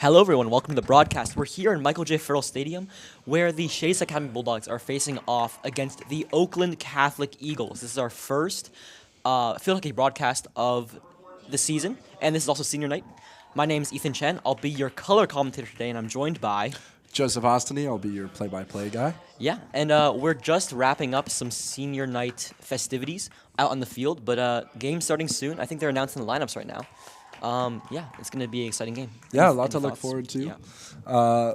Hello, everyone. Welcome to the broadcast. We're here in Michael J. Farrell Stadium, where the Shady Academy Bulldogs are facing off against the Oakland Catholic Eagles. This is our first field hockey broadcast of the season, and this is also senior night. My name is Ethan Chen. I'll be your color commentator today, and I'm joined by Joseph Ostany. I'll be your play-by-play guy. Yeah, and we're just wrapping up some senior night festivities out on the field, but game's starting soon. I think they're announcing the lineups right now. Yeah, it's going to be an exciting game. Yeah, a lot to look forward to. Yeah.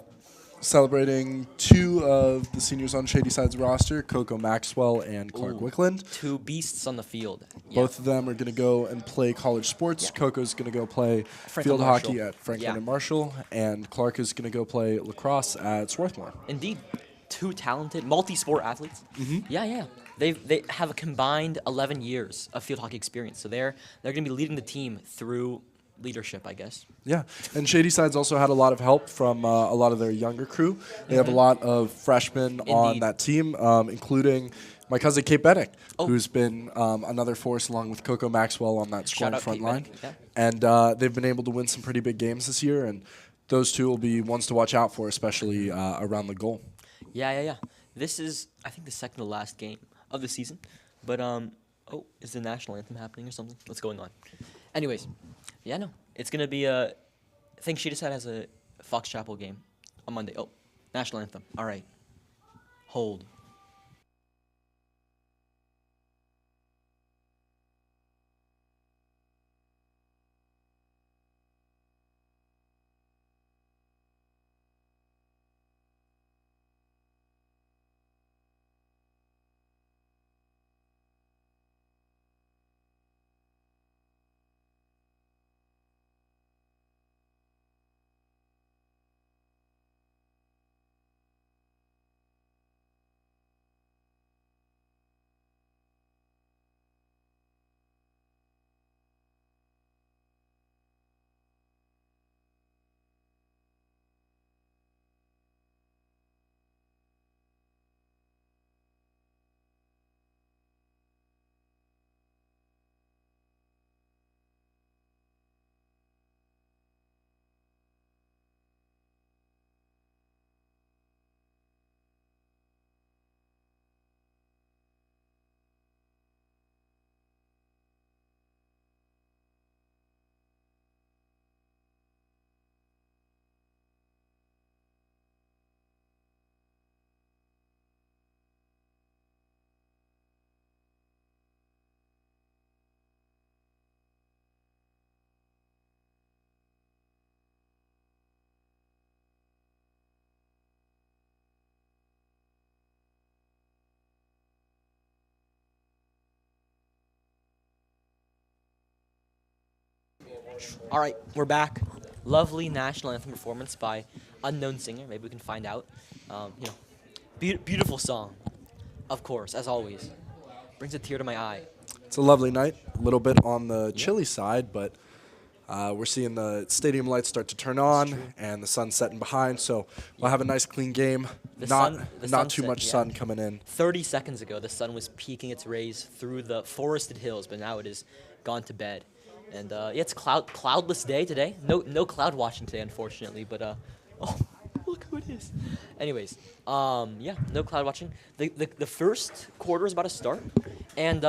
Celebrating two of the seniors on Shady Side's roster, Coco Maxwell and Clark Wickland. Two beasts on the field. Both of them are going to go and play college sports. Yeah. Coco's going to go play field hockey at Franklin and Marshall, and Clark is going to go play lacrosse at Swarthmore. Indeed. Two talented, multi-sport athletes. Mm-hmm. Yeah. They have a combined 11 years of field hockey experience, so they're going to be leading the team through leadership, I guess. Yeah, and Shady Side's also had a lot of help from a lot of their younger crew. They have a lot of freshmen on that team, including my cousin Kate Bennick, who's been another force along with Coco Maxwell on that scoring front line. Yeah. And they've been able to win some pretty big games this year, and those two will be ones to watch out for, especially around the goal. Yeah. This is, I think, the second to last game of the season. But, is the national anthem happening or something? What's going on? Anyways, yeah, no. It's going to be I think Shady Side has a Fox Chapel game on Monday. Oh, national anthem. All right. Hold. All right, we're back. Lovely national anthem performance by unknown singer. Maybe we can find out. Beautiful song, of course, as always. Brings a tear to my eye. It's a lovely night, a little bit on the chilly side, but we're seeing the stadium lights start to turn on and the sun setting behind, so we'll have a nice clean game. Not too much sun coming in. 30 seconds ago, the sun was peeking its rays through the forested hills, but now it is gone to bed. And it's cloudless day today. No cloud watching today, unfortunately. But look who it is. Anyways, no cloud watching. The first quarter is about to start, and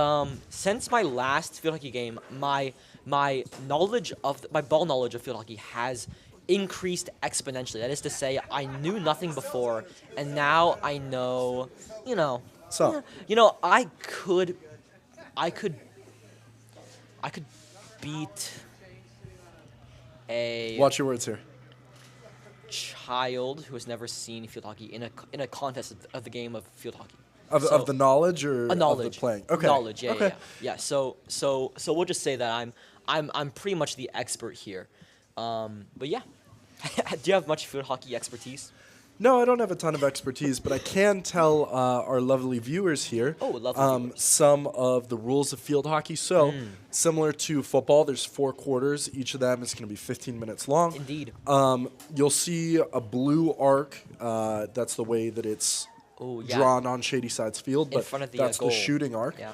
since my last field hockey game, my knowledge of my ball knowledge of field hockey has increased exponentially. That is to say, I knew nothing before, and now I know. So I could beat a watch your words here. child who has never seen field hockey in a contest of the game of field hockey. Of the knowledge or a knowledge of the playing? Okay. Knowledge, yeah, okay. yeah. So we'll just say that I'm pretty much the expert here. But yeah, do you have much field hockey expertise? No, I don't have a ton of expertise, but I can tell our lovely viewers here some of the rules of field hockey. So, similar to football, there's 4 quarters. Each of them is going to be 15 minutes long. Indeed. You'll see a blue arc. That's the way that it's drawn on Shady Side's field, but front of the that's goal. the shooting arc. Yeah.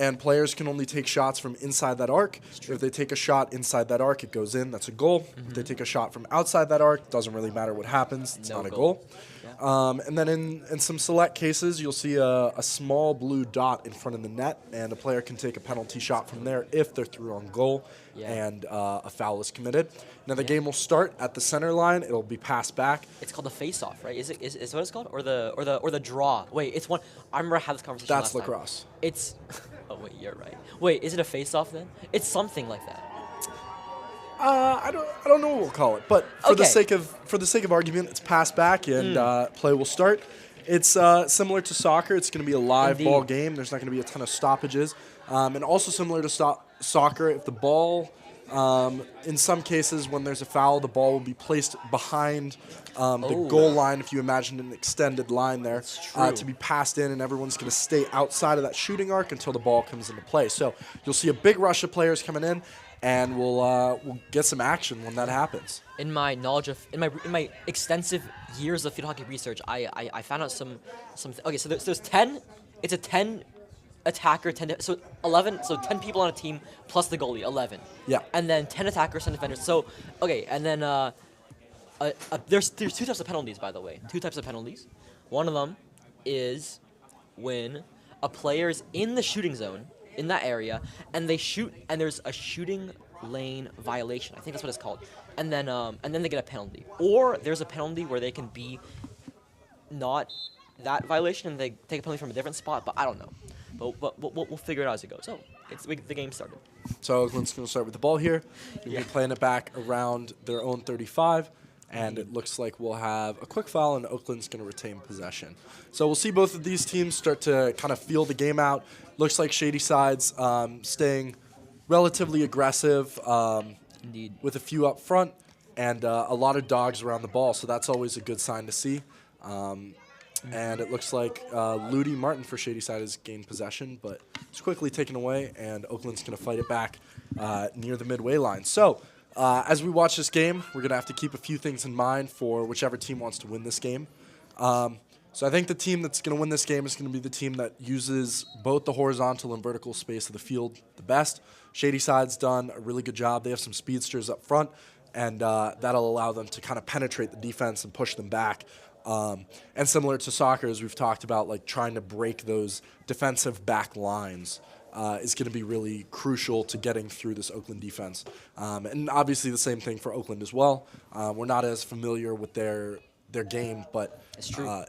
and players can only take shots from inside that arc. If they take a shot inside that arc, it goes in. That's a goal. If they take a shot from outside that arc, doesn't really matter what happens. It's not a goal. Yeah. And then in some select cases, you'll see a small blue dot in front of the net, and a player can take a penalty shot from there if they're through on goal and a foul is committed. Now the game will start at the center line. It'll be passed back. It's called the face-off, right? Is what it's called, or the draw? Wait, it's one. I remember I had this conversation. That's last lacrosse. Time. It's. Oh wait, you're right. Wait, is it a face-off then? It's something like that. I don't know what we'll call it, but for the sake of argument, it's passed back and play will start. It's similar to soccer. It's going to be a live ball game. There's not going to be a ton of stoppages, and also similar to soccer, if the ball, in some cases when there's a foul, the ball will be placed behind the goal line. If you imagine an extended line there, to be passed in, and everyone's going to stay outside of that shooting arc until the ball comes into play. So you'll see a big rush of players coming in. And we'll get some action when that happens. In my knowledge of, in my extensive years of field hockey research, I found out some. Okay, so there's 10. It's a 10 attacker, 10 so 11. So 10 people on a team plus the goalie, 11. Yeah. And then 10 attackers, 10 defenders. So okay, and then there's two types of penalties, by the way. 2 types of penalties. One of them is when a player is in the shooting zone, in that area, and they shoot, and there's a shooting lane violation. I think that's what it's called. And then they get a penalty. Or there's a penalty where they can be not that violation, and they take a penalty from a different spot. But I don't know. But we'll figure it out as it goes. So the game started. So Oakland's going to start with the ball here. You're going to be playing it back around their own 35. And it looks like we'll have a quick foul, and Oakland's going to retain possession. So we'll see both of these teams start to kind of feel the game out. Looks like Shady side's staying relatively aggressive with a few up front and a lot of dogs around the ball. So that's always a good sign to see. And it looks like Ludi Martin for Shady side has gained possession, but it's quickly taken away, and Oakland's going to fight it back near the midway line. So as we watch this game, we're going to have to keep a few things in mind for whichever team wants to win this game. So I think the team that's going to win this game is going to be the team that uses both the horizontal and vertical space of the field the best. Shady side's done a really good job. They have some speedsters up front, and that'll allow them to kind of penetrate the defense and push them back. And similar to soccer, as we've talked about, like trying to break those defensive back lines is going to be really crucial to getting through this Oakland defense. And obviously the same thing for Oakland as well. We're not as familiar with their game, but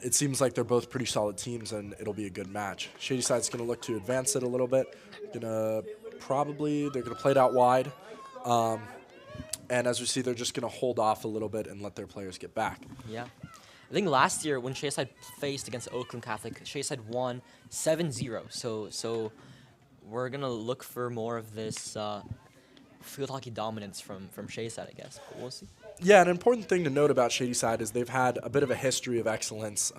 it seems like they're both pretty solid teams, and it'll be a good match. Shady side's going to look to advance it a little bit. They're going to play it out wide. And as we see, they're just going to hold off a little bit and let their players get back. Yeah. I think last year when Shady side faced against Oakland Catholic, Shady side won 7-0. So we're going to look for more of this field hockey dominance from Shady side, I guess. But we'll see. Yeah, an important thing to note about Shady side is they've had a bit of a history of excellence.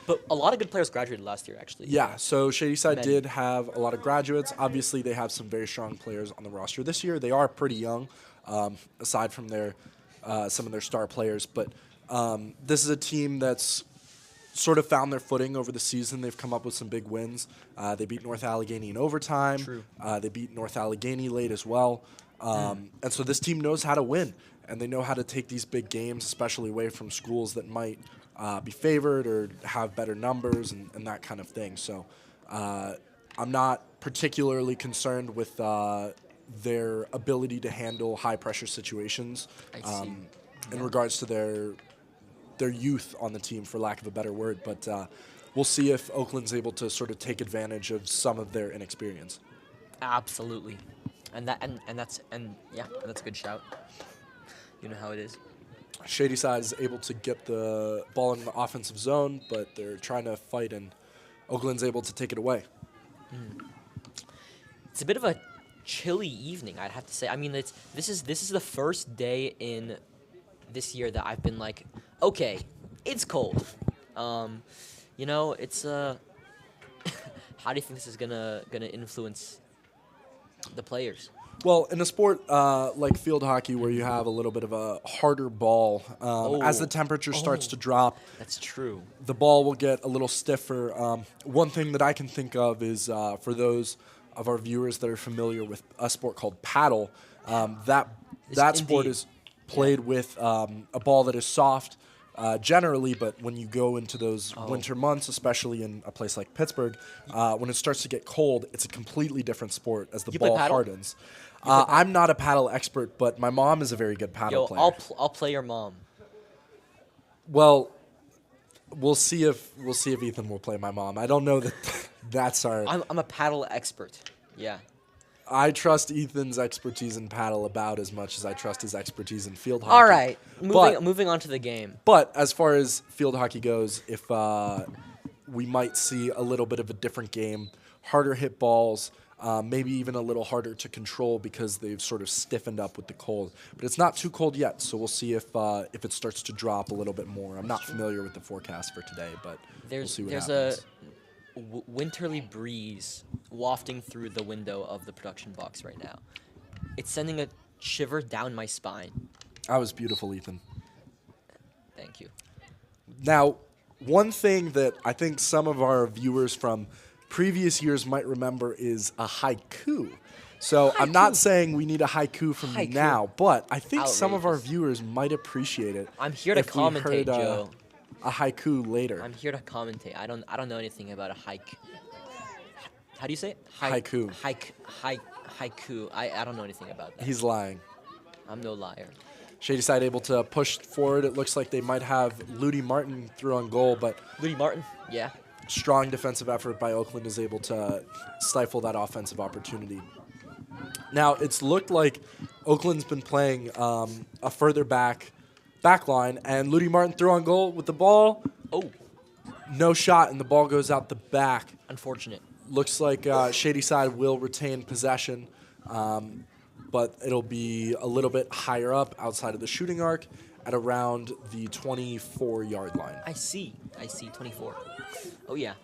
But a lot of good players graduated last year, actually. Yeah, so Shady side did have a lot of graduates. Obviously, they have some very strong players on the roster this year. They are pretty young, aside from their some of their star players. But this is a team that's sort of found their footing over the season. They've come up with some big wins. They beat North Allegheny in overtime. True. They beat North Allegheny late as well. And so this team knows how to win, and they know how to take these big games, especially away from schools that might be favored or have better numbers and that kind of thing. So I'm not particularly concerned with their ability to handle high-pressure situations in regards to their youth on the team, for lack of a better word. But we'll see if Oakland's able to sort of take advantage of some of their inexperience. Absolutely. And that's a good shout. You know how it is. Shady side is able to get the ball in the offensive zone, but they're trying to fight, and Oakland's able to take it away. It's a bit of a chilly evening, I'd have to say. I mean, this is the first day in this year that I've been like, okay, it's cold. It's how do you think this is gonna influence the players? Well, in a sport like field hockey, where you have a little bit of a harder ball, as the temperature starts to drop, that's true. The ball will get a little stiffer. One thing that I can think of is for those of our viewers that are familiar with a sport called paddle, that sport indeed. is played with a ball that is soft generally, but when you go into those winter months, especially in a place like Pittsburgh, when it starts to get cold, it's a completely different sport as the You play ball paddle? hardens. I'm not a paddle expert, but my mom is a very good paddle player. I'll play your mom. Well, we'll see if Ethan will play my mom. I don't know that that's our. I'm a paddle expert. Yeah. I trust Ethan's expertise in paddle about as much as I trust his expertise in field hockey. All right. But Moving on to the game. But as far as field hockey goes, if we might see a little bit of a different game, harder hit balls, maybe even a little harder to control because they've sort of stiffened up with the cold. But it's not too cold yet, so we'll see if it starts to drop a little bit more. I'm not familiar with the forecast for today, but we'll see what happens. There's a winterly breeze wafting through the window of the production box right now. It's sending a shiver down my spine. That was beautiful, Ethan. Thank you. Now, one thing that I think some of our viewers from previous years might remember is a haiku. So I'm not saying we need a haiku from you now, but I think some of our viewers might appreciate it. I'm here to commentate, Joe. A haiku later. I'm here to commentate. I don't know anything about a haiku. How do you say it? Haiku. Haiku. I don't know anything about that. He's lying. I'm no liar. Shady side able to push forward. It looks like they might have Ludi Martin through on goal, but Ludi Martin, yeah. Strong defensive effort by Oakland is able to stifle that offensive opportunity. Now, it's looked like Oakland's been playing a further back line, and Ludi Martin threw on goal with the ball. Oh. No shot, and the ball goes out the back. Unfortunate. Looks like Shady side will retain possession, but it'll be a little bit higher up outside of the shooting arc at around the 24-yard line. I see, 24. Oh, yeah.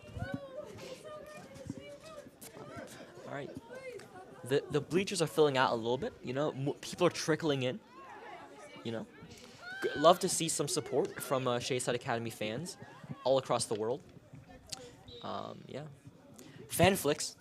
All right. The bleachers are filling out a little bit, you know. People are trickling in, you know. Love to see some support from Shayside Academy fans all across the world. Yeah. Fanflix.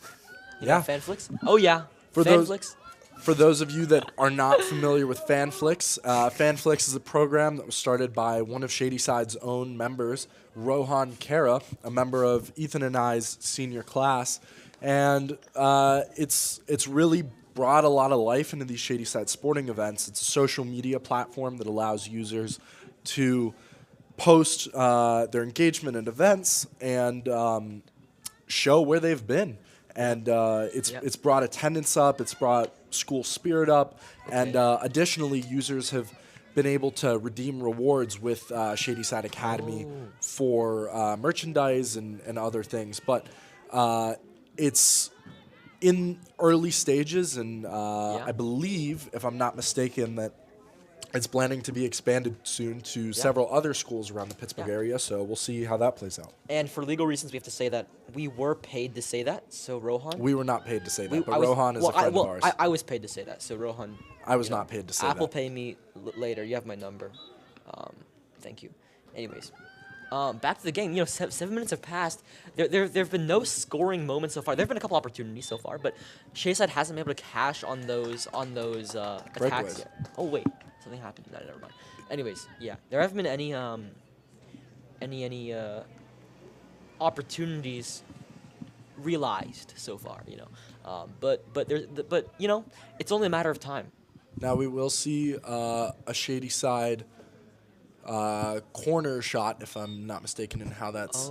You know Fanflix? Oh, yeah. Fanflix. For those of you that are not familiar with Fanflix, Fanflix is a program that was started by one of Shady Side's own members, Rohan Kara, a member of Ethan and I's senior class. And it's really brought a lot of life into these Shady Side sporting events. It's a social media platform that allows users to post their engagement at events and show where they've been. And it's brought attendance up, it's brought school spirit up, and additionally, users have been able to redeem rewards with Shady Side Academy for merchandise and other things. But it's in early stages, and I believe, if I'm not mistaken, that it's planning to be expanded soon to several other schools around the Pittsburgh area, so we'll see how that plays out. And for legal reasons, we have to say that we were paid to say that, so Rohan... We were not paid to say that, but Rohan is a friend of ours. I was paid to say that, so Rohan... I was not paid to say that. Apple pay me later. You have my number. Thank you. Anyways, back to the game. You know, 7 minutes have passed. There have been no scoring moments so far. There have been a couple opportunities so far, but Shayside hasn't been able to cash on those attacks yet. Oh wait, something happened. No, never mind. Anyways, yeah, there haven't been any opportunities realized so far. You know, but you know, it's only a matter of time. Now we will see a Shady Side corner shot, if I'm not mistaken in how that's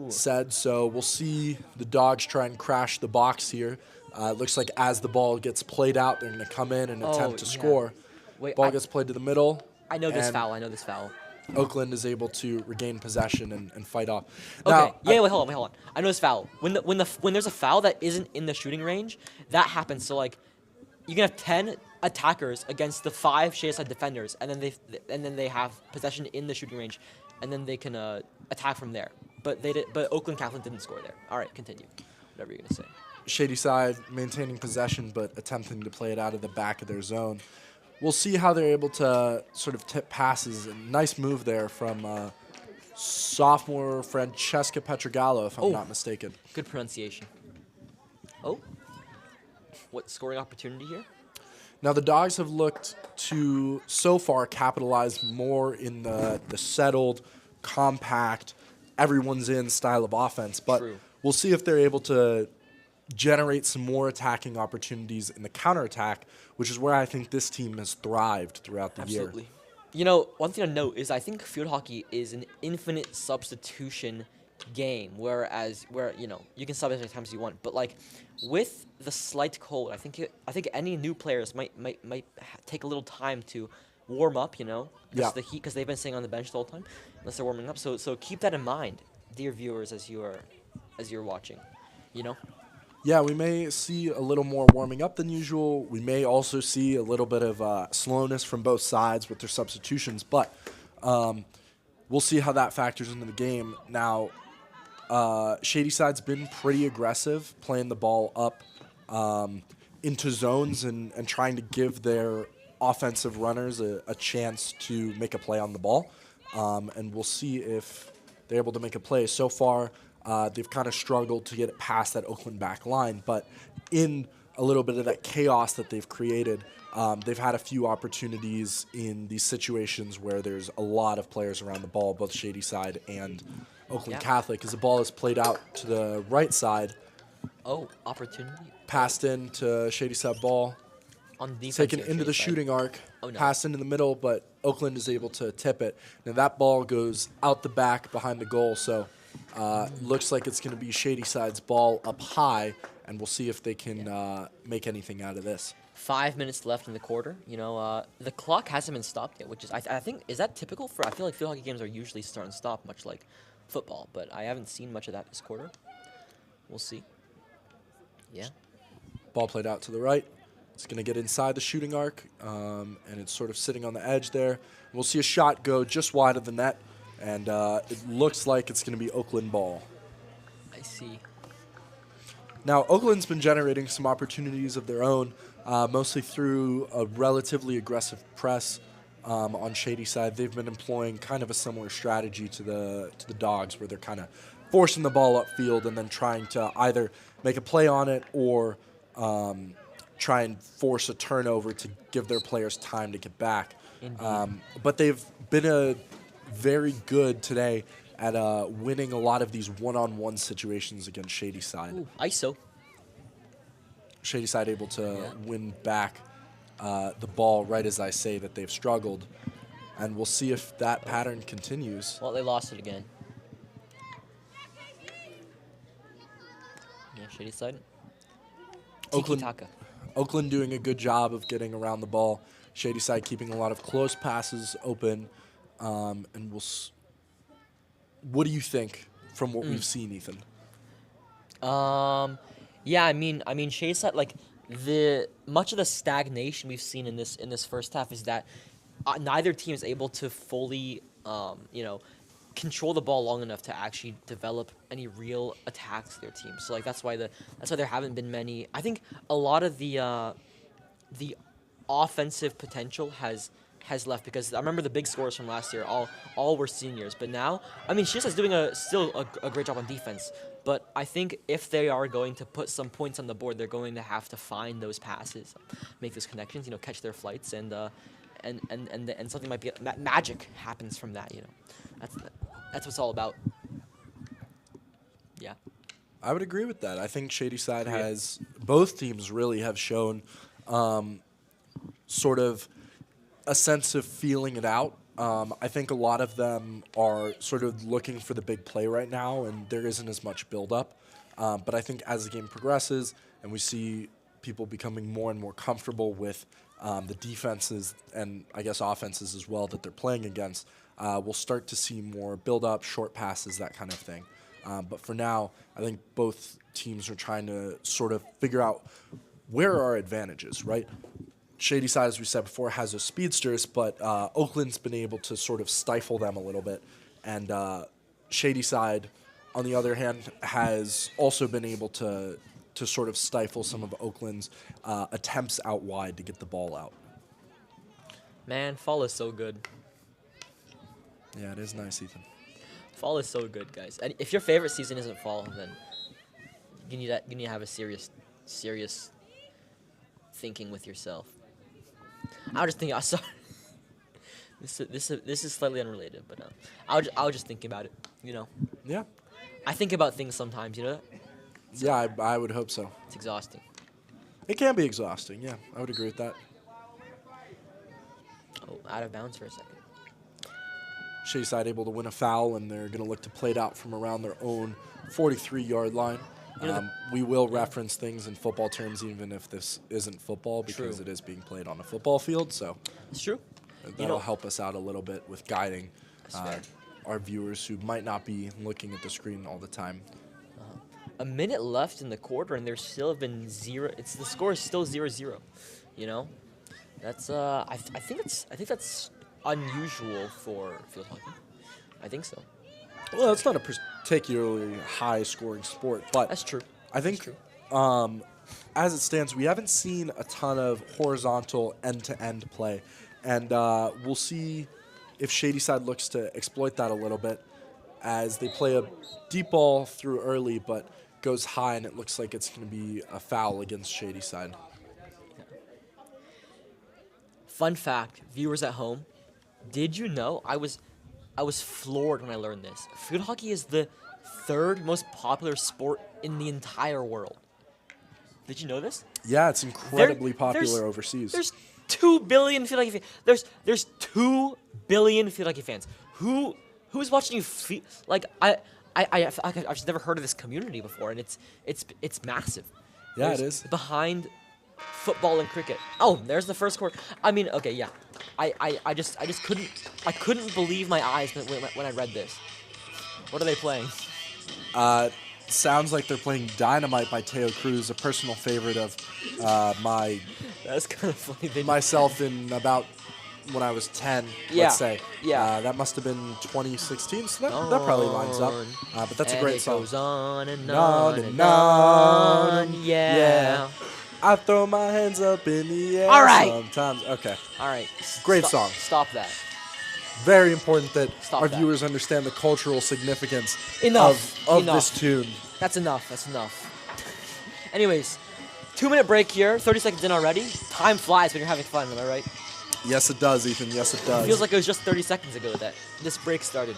said. So we'll see the Dogs try and crash the box here. It looks like as the ball gets played out, they're going to come in and attempt to score. Wait, ball gets played to the middle. I know this foul. Oakland is able to regain possession and fight off. Okay. Now, wait, hold on. I know this foul. When there's a foul that isn't in the shooting range, that happens. So like, you can have 10 attackers against the 5 Shady Side defenders, and then they have possession in the shooting range, and then they can attack from there. But Oakland Catholic didn't score there. All right, continue. Whatever you're gonna say. Shady Side maintaining possession, but attempting to play it out of the back of their zone. We'll see how they're able to sort of tip passes. A nice move there from sophomore Francesca Petrogallo, if I'm not mistaken. Good pronunciation. Oh. what scoring opportunity here? Now, the Dogs have looked to, so far, capitalize more in the settled, compact, everyone's in style of offense. But True. we'll see if they're able to generate some more attacking opportunities in the counterattack, which is where I think this team has thrived throughout the year. Absolutely. You know, one thing to note is I think field hockey is an infinite substitution game, where you can sub as many times as you want, but like with the slight cold, I think any new players might take a little time to warm up. Yeah. The heat, because they've been sitting on the bench the whole time, unless they're warming up. So keep that in mind, dear viewers, as you're watching. Yeah, we may see a little more warming up than usual. We may also see a little bit of slowness from both sides with their substitutions, but we'll see how that factors into the game. Now, Shady Side's been pretty aggressive, playing the ball up into zones and trying to give their offensive runners a chance to make a play on the ball. And we'll see if they're able to make a play. So far, they've kind of struggled to get it past that Oakland back line, but in a little bit of that chaos that they've created, they've had a few opportunities in these situations where there's a lot of players around the ball, both Shady Side and Oakland Catholic, as the ball is played out to the right side. Oh, opportunity. Passed in to Shady Side ball. On defense Taken here, into the Shady side. shooting arc. Oh, no. Passed into the middle, but Oakland is able to tip it. Now that ball goes out the back behind the goal, so looks like it's going to be Shady Side's ball up high, and we'll see if they can make anything out of this. 5 minutes left in the quarter. The clock hasn't been stopped yet, which is I think, is that typical for? I feel like field hockey games are usually start and stop, much like football, but I haven't seen much of that this quarter. We'll see. Yeah. Ball played out to the right. It's going to get inside the shooting arc, and it's sort of sitting on the edge there. We'll see a shot go just wide of the net, and it looks like it's going to be Oakland ball. I see. Now, Oakland's been generating some opportunities of their own, mostly through a relatively aggressive press on Shady Side. They've been employing kind of a similar strategy to the Dogs, where they're kind of forcing the ball upfield and then trying to either make a play on it or try and force a turnover to give their players time to get back. But they've been very good today at winning a lot of these one-on-one situations against Shady Side. Ooh, ISO. Shady Side able to win back the ball right as I say that they've struggled. And we'll see if that pattern continues. Well, they lost it again. Yeah, Shady Side. Tiki-taka. Oakland doing a good job of getting around the ball. Shady Side keeping a lot of close passes open. And what do you think from what we've seen, Ethan? Yeah, I mean, Shady Side, like much of the stagnation we've seen in this first half is that neither team is able to fully, control the ball long enough to actually develop any real attacks to their team. So like that's why there haven't been many. I think a lot of the offensive potential has left, because I remember the big scores from last year all were seniors, but now Shisa's doing still a great job on defense. But I think if they are going to put some points on the board, they're going to have to find those passes, make those connections, catch their flights, and something might be magic happens from that. That's what it's all about. Yeah. I would agree with that. I think Shady Side has, both teams really have shown sort of a sense of feeling it out. I think a lot of them are sort of looking for the big play right now, and there isn't as much build-up. But I think as the game progresses and we see people becoming more and more comfortable with the defenses and I guess offenses as well that they're playing against, we'll start to see more build-up, short passes, that kind of thing. But for now, I think both teams are trying to sort of figure out where are our advantages, right? Shady Side, as we said before, has those speedsters, but Oakland's been able to sort of stifle them a little bit. And Shady Side, on the other hand, has also been able to sort of stifle some of Oakland's attempts out wide to get the ball out. Man, fall is so good. Yeah, it is nice, Ethan. Fall is so good, guys. And if your favorite season isn't fall, then you need to have a serious thinking with yourself? I was just thinking. I saw. This is slightly unrelated, but I was just thinking about it. Yeah. I think about things sometimes. Yeah, I would hope so. It's exhausting. It can be exhausting. Yeah, I would agree with that. Oh, out of bounds for a second. Shady side able to win a foul, and they're going to look to play it out from around their own 43-yard line. We will reference things in football terms, even if this isn't football, because it is being played on a football field. So it's true. That'll help us out a little bit with guiding our viewers who might not be looking at the screen all the time. A minute left in the quarter, and there's still been zero. The score is still 0-0. That's I think that's unusual for field hockey. I think so. Well, it's not a particularly high-scoring sport, but that's true. I think as it stands, we haven't seen a ton of horizontal end-to-end play, and we'll see if Shady side looks to exploit that a little bit as they play a deep ball through early, but goes high, and it looks like it's going to be a foul against Shady side. Fun fact, viewers at home, did you know I was floored when I learned this. Field hockey is the third most popular sport in the entire world. Did you know this? Yeah, it's incredibly popular overseas. There's 2 billion field hockey fans. There's 2 billion field hockey fans. Who's watching you? I've just never heard of this community before, and it's massive. Yeah, it is. Behind football and cricket. Oh, there's the first quarter. I mean, okay, yeah. I just couldn't believe my eyes when I read this. What are they playing? Sounds like they're playing Dynamite by Teo Cruz, a personal favorite of my. That's kind of funny. Myself in about when I was 10, let's say. Yeah. That must have been 2016, so that probably lines up. But that's a great song. It goes on and on and on. Yeah. I throw my hands up in the air. All right. Sometimes. Okay. All right. Great song. Stop that. Very important that Stop our that. viewers understand the cultural significance Enough. of this tune. That's enough. That's enough. Anyways, 2-minute break here. 30 seconds in already. Time flies when you're having fun. Am I right? Yes, it does, Ethan. Yes, it does. It feels like it was just 30 seconds ago that this break started.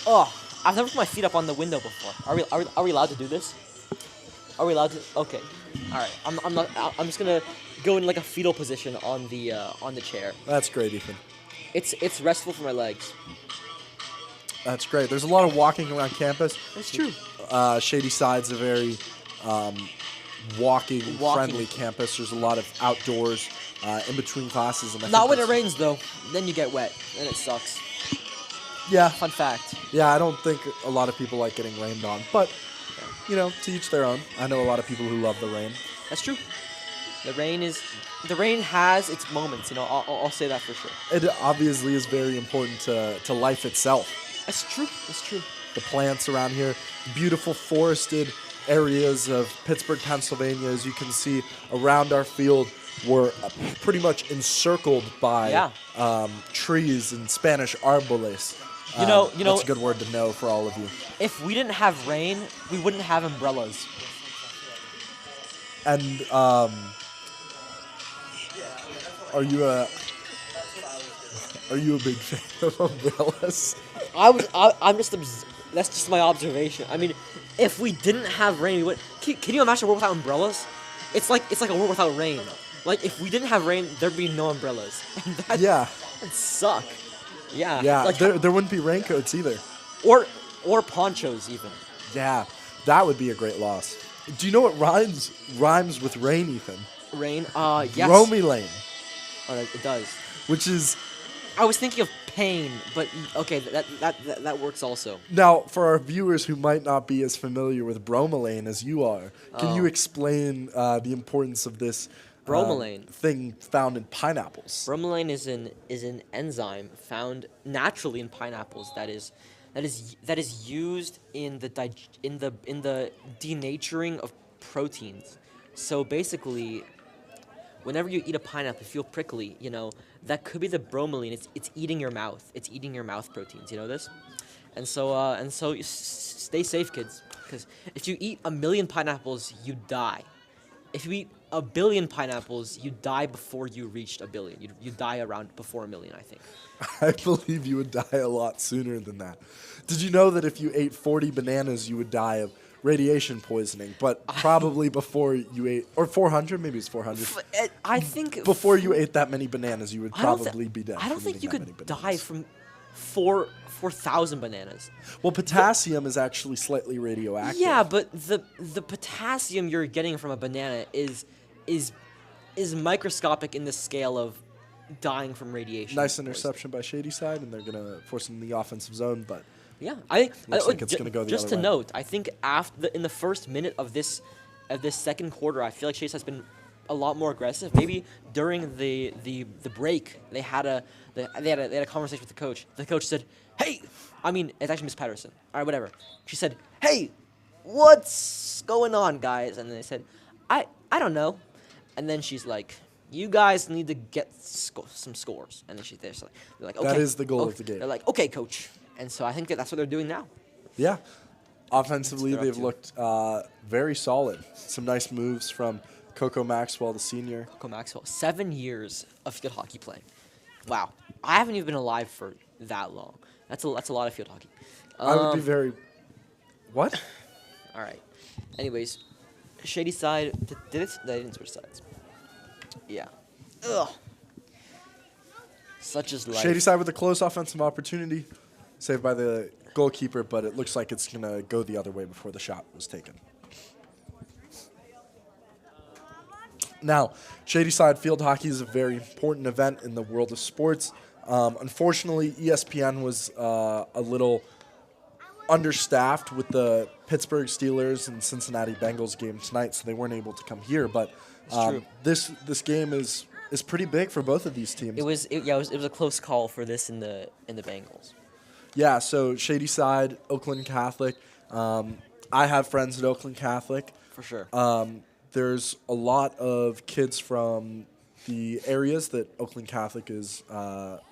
Oh, I've never put my feet up on the window before. Are we allowed to do this? Are we allowed to? Okay. All right. I'm just gonna go in like a fetal position on the chair. That's great, Ethan. It's restful for my legs. That's great. There's a lot of walking around campus. That's true. Shady Side's a very walking friendly campus. There's a lot of outdoors in between classes. And Not when it rains though. Then you get wet, and it sucks. Yeah. Fun fact. Yeah, I don't think a lot of people like getting rained on, but to each their own. I know a lot of people who love the rain. That's true. The rain has its moments. I'll say that for sure. It obviously is very important to life itself. That's true. That's true. The plants around here, beautiful forested areas of Pittsburgh, Pennsylvania, as you can see around our field, were pretty much encircled by trees and Spanish árboles. That's a good word to know for all of you. If we didn't have rain, we wouldn't have umbrellas. And are you a big fan of umbrellas? That's just my observation. I mean, if we didn't have rain, we would. Can you imagine a world without umbrellas? It's like a world without rain. Like if we didn't have rain, there'd be no umbrellas. That'd suck. Yeah. Yeah. Like, there wouldn't be raincoats either. Or ponchos even. Yeah, that would be a great loss. Do you know what rhymes with rain, Ethan? Rain? Yes. Bromelain. Oh, it does. Which is. I was thinking of pain, but okay, that works also. Now, for our viewers who might not be as familiar with bromelain as you are, can you explain the importance of this bromelain thing found in pineapples? Bromelain is an enzyme found naturally in pineapples that is used in the denaturing of proteins. So basically, whenever you eat a pineapple, you feel prickly, that could be the bromelain. It's eating your mouth. It's eating your mouth proteins. You know this? And so stay safe, kids, because if you eat 1 million pineapples, you die. If you eat a billion pineapples, you die before you reached a billion. You die around before a million, I think. I believe you would die a lot sooner than that. Did you know that if you ate 40 bananas, you would die of radiation poisoning? But probably before you ate, or 400, maybe it's 400. I think Before you ate that many bananas, you would probably be dead. I don't from think you eating that could many die bananas. from 4,000 bananas. Well, potassium is actually slightly radioactive. Yeah, but the potassium you're getting from a banana is microscopic in the scale of dying from radiation. Nice interception by Shady side, and they're going to force him in the offensive zone, but Yeah, I think Looks like it's gonna go the just other to way. note, I think in the first minute of this second quarter, I feel like Chase has been a lot more aggressive. Maybe during the break, they had a conversation with the coach. The coach said, "Hey," I mean, it's actually Miss Patterson. All right, whatever. She said, "Hey, what's going on, guys?" And they said, "I don't know." And then she's like, "You guys need to get some scores." And then they're like, "Okay." That is the goal of the game. They're like, "Okay, coach." And so I think that's what they're doing now. yeah. Offensively, That's what they've they're looked very solid. Some nice moves from Coco Maxwell, the senior. Coco Maxwell, 7 years of field hockey playing. Wow, I haven't even been alive for that long. That's a lot of field hockey. I would be very... What? All right. Anyways, Shady side did it? They didn't switch sides. Yeah. Ugh. Such is life. Shady side with a close offensive opportunity. Saved by the goalkeeper, but it looks like it's going to go the other way before the shot was taken. Now, Shady Side field hockey is a very important event in the world of sports. Unfortunately, ESPN was a little understaffed with the Pittsburgh Steelers and Cincinnati Bengals game tonight, so they weren't able to come here. But true. this game is pretty big for both of these teams. It was a close call for this in the Bengals. Yeah, so Shady Side, Oakland Catholic. I have friends at Oakland Catholic. For sure. There's a lot of kids from the areas that Oakland Catholic is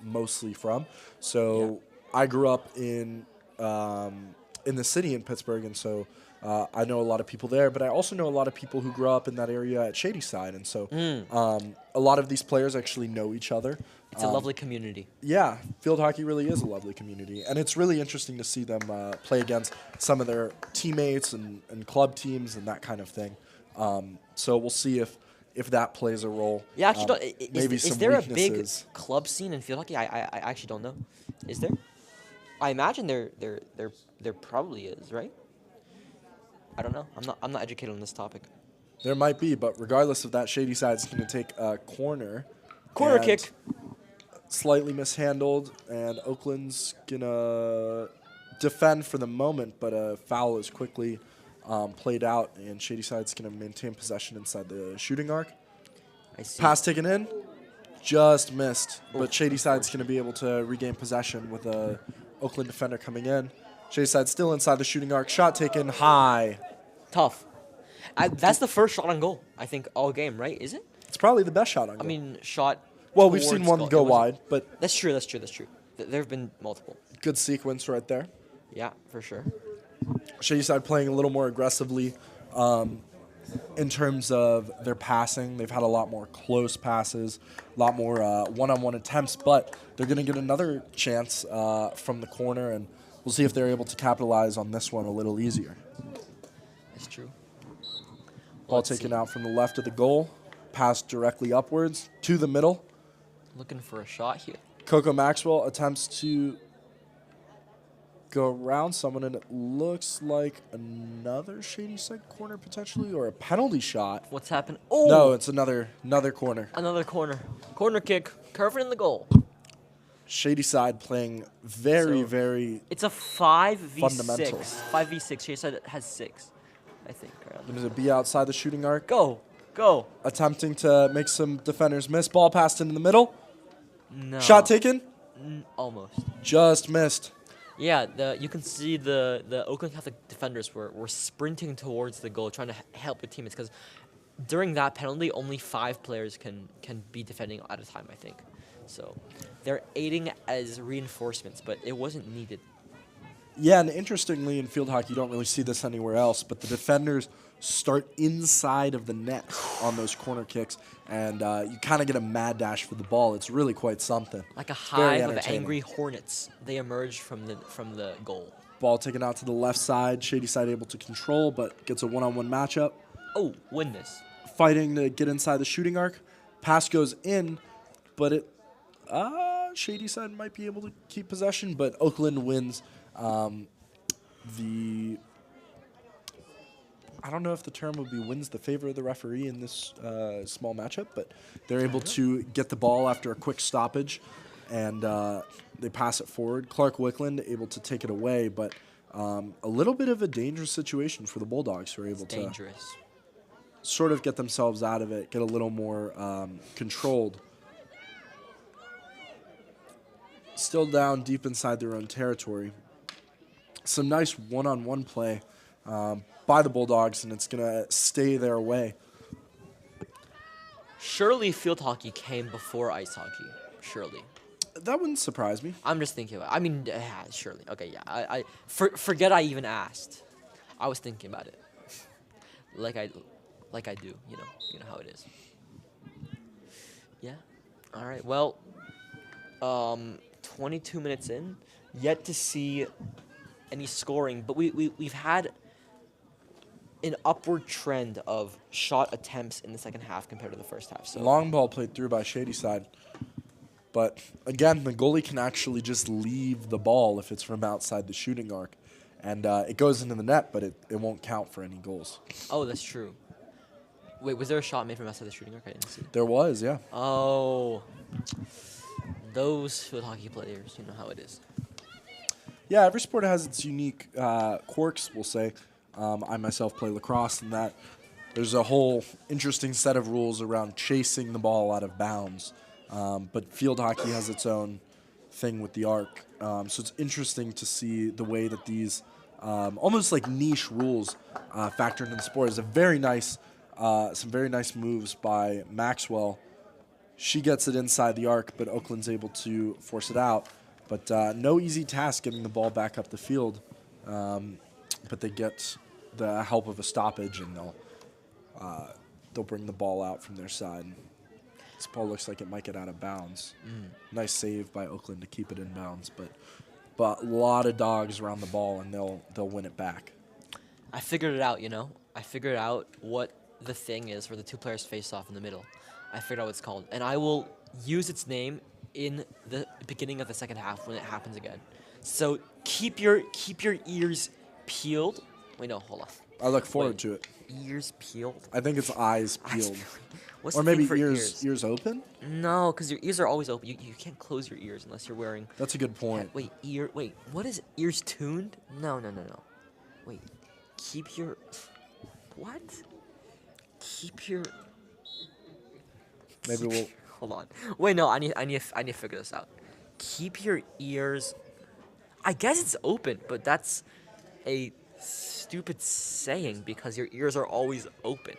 mostly from. So I grew up in the city in Pittsburgh, and so I know a lot of people there. But I also know a lot of people who grew up in that area at Shady Side, and so a lot of these players actually know each other. It's a lovely community. Yeah, field hockey really is a lovely community, and it's really interesting to see them play against some of their teammates and club teams and that kind of thing. So we'll see if that plays a role. Yeah, actually, maybe is some there weaknesses. a big club scene in field hockey? I actually don't know. Is there? I imagine there probably is, right? I don't know. I'm not educated on this topic. There might be, but regardless of that, Shady Side's going to take a corner. Corner and kick. Slightly mishandled, and Oakland's going to defend for the moment, but a foul is quickly played out, and Shady Side's going to maintain possession inside the shooting arc. I see. Pass taken in, just missed, but Shady Side's going to be able to regain possession with a Oakland defender coming in. Shady Side still inside the shooting arc, shot taken high. Tough. That's the first shot on goal, I think, all game, right? Is it? It's probably the best shot on goal. I mean, shot. Well, we've seen towards one goal. go It wasn't- wide, but That's true. There have been multiple. good sequence right there. Yeah, for sure. Shady Side playing a little more aggressively in terms of their passing. They've had a lot more close passes, a lot more one-on-one attempts, but they're going to get another chance from the corner, and we'll see if they're able to capitalize on this one a little easier. That's true. Ball Let's taken see. out from the left of the goal, passed directly upwards to the middle. Looking for a shot here. Coco Maxwell attempts to go around someone, and it looks like another Shady Side corner potentially, or a penalty shot. What's happened? Oh, No, it's another corner. another corner. Corner kick. Curving in the goal. Shady Side playing very, So- very. It's a 5v6. Fundamentals. 5v6. Shady Side has 6, I think. Going to be outside the shooting arc, Go. attempting to make some defenders miss. Ball passed into the middle. No. Shot taken, Almost. just missed. Yeah, you can see the Oakland Catholic defenders were sprinting towards the goal, trying to help their teammates, because during that penalty, only 5 players can be defending at a time, I think. So they're aiding as reinforcements, but it wasn't needed. Yeah, and interestingly, in field hockey, you don't really see this anywhere else, but the defenders start inside of the net on those corner kicks, and you kind of get a mad dash for the ball. It's really quite something. Like a Very hive of entertaining. angry hornets, they emerge from the goal. Ball taken out to the left side. Shady side able to control, but gets a one-on-one matchup. Oh, win this. Fighting to get inside the shooting arc. Pass goes in, but it Shady side might be able to keep possession, but Oakland wins I don't know if the term would be wins the favor of the referee in this small matchup, but they're able to get the ball after a quick stoppage, and they pass it forward. Clark Wickland able to take it away, but a little bit of a dangerous situation for the Bulldogs, who are able to sort of get themselves out of it, get a little more controlled. Still down deep inside their own territory. Some nice one-on-one play by the Bulldogs, and it's going to stay their way. Surely field hockey came before ice hockey. Surely. That wouldn't surprise me. I'm just thinking about it. I mean, surely. Okay, yeah. Forget I even asked. I was thinking about it. like I do, you know how it is. Yeah. All right. Well, 22 minutes in, yet to see any scoring, but we've had an upward trend of shot attempts in the second half compared to the first half. So long ball played through by Shady side. But again, the goalie can actually just leave the ball if it's from outside the shooting arc. And it goes into the net, but it won't count for any goals. Oh, that's true. Wait, was there a shot made from outside the shooting arc? I didn't see. There was, yeah. Oh, those field hockey players, you know how it is. Yeah, every sport has its unique quirks, we'll say. I myself play lacrosse, and that there's a whole interesting set of rules around chasing the ball out of bounds. But field hockey has its own thing with the arc. So it's interesting to see the way that these almost like niche rules factor into the sport. It's a very nice, some very nice moves by Maxwell. She gets it inside the arc, but Oakland's able to force it out. But no easy task getting the ball back up the field. But they get the help of a stoppage, and they'll bring the ball out from their side. This ball looks like it might get out of bounds. Nice save by Oakland to keep it in bounds, but a lot of dogs around the ball, and they'll win it back. I figured it out, I figured out what the thing is where the two players face off in the middle. I figured out what it's called, and I will use its name in the beginning of the second half when it happens again. So keep your ears peeled. Wait, no, hold on. I look forward to it. Ears peeled? I think it's eyes peeled. What's or the maybe thing for ears open? No, because your ears are always open. You can't close your ears unless you're wearing... That's a good point. Wait, what is ears tuned? No. Wait, keep your... What? Keep your... Maybe we'll... Hold on. Wait, no, I need to figure this out. Keep your ears... I guess it's open, but that's a stupid saying because your ears are always open.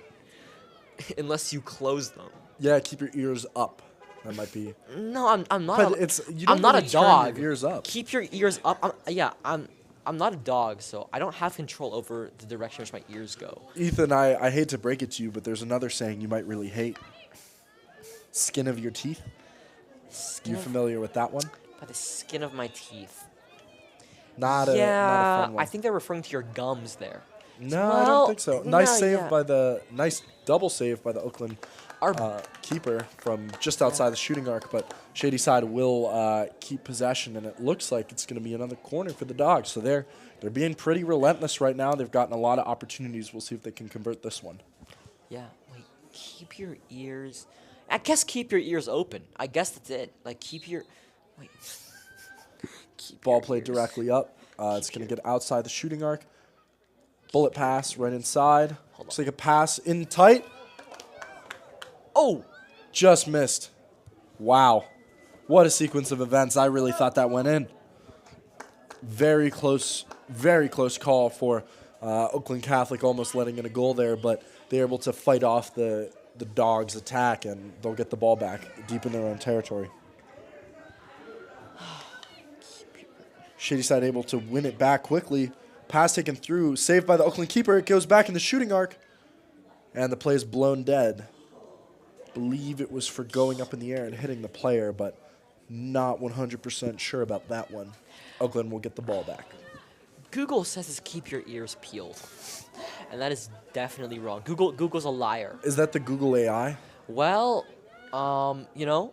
Unless you close them. Yeah, keep your ears up. That might be... No, I'm not. But I'm not a dog. Your ears up. Keep your ears up. I'm not a dog, so I don't have control over the direction which my ears go. Ethan, I hate to break it to you, but there's another saying you might really hate. Skin of your teeth. You familiar with that one? By the skin of my teeth. Not a fun one. I think they're referring to your gums there. No, I don't think so. Nice double save by the Oakland keeper from just outside the shooting arc, but Shady side will keep possession, and it looks like it's going to be another corner for the Dogs. So they're being pretty relentless right now. They've gotten a lot of opportunities. We'll see if they can convert this one. Yeah, wait, keep your ears... I guess keep your ears open. I guess that's it. Like, keep your... Wait. Ball played directly up. It's going to get outside the shooting arc. Bullet pass right inside. Looks like a pass in tight. Oh! Just missed. Wow. What a sequence of events. I really thought that went in. Very close call for Oakland Catholic almost letting in a goal there, but they're able to fight off the Dogs' attack, and they'll get the ball back deep in their own territory. Shady Side able to win it back quickly. Pass taken through, saved by the Oakland keeper. It goes back in the shooting arc, and the play is blown dead. Believe it was for going up in the air and hitting the player, but not 100% sure about that one. Oakland will get the ball back. Google says it's keep your ears peeled, and that is definitely wrong. Google's a liar. Is that the Google AI? Well, you know,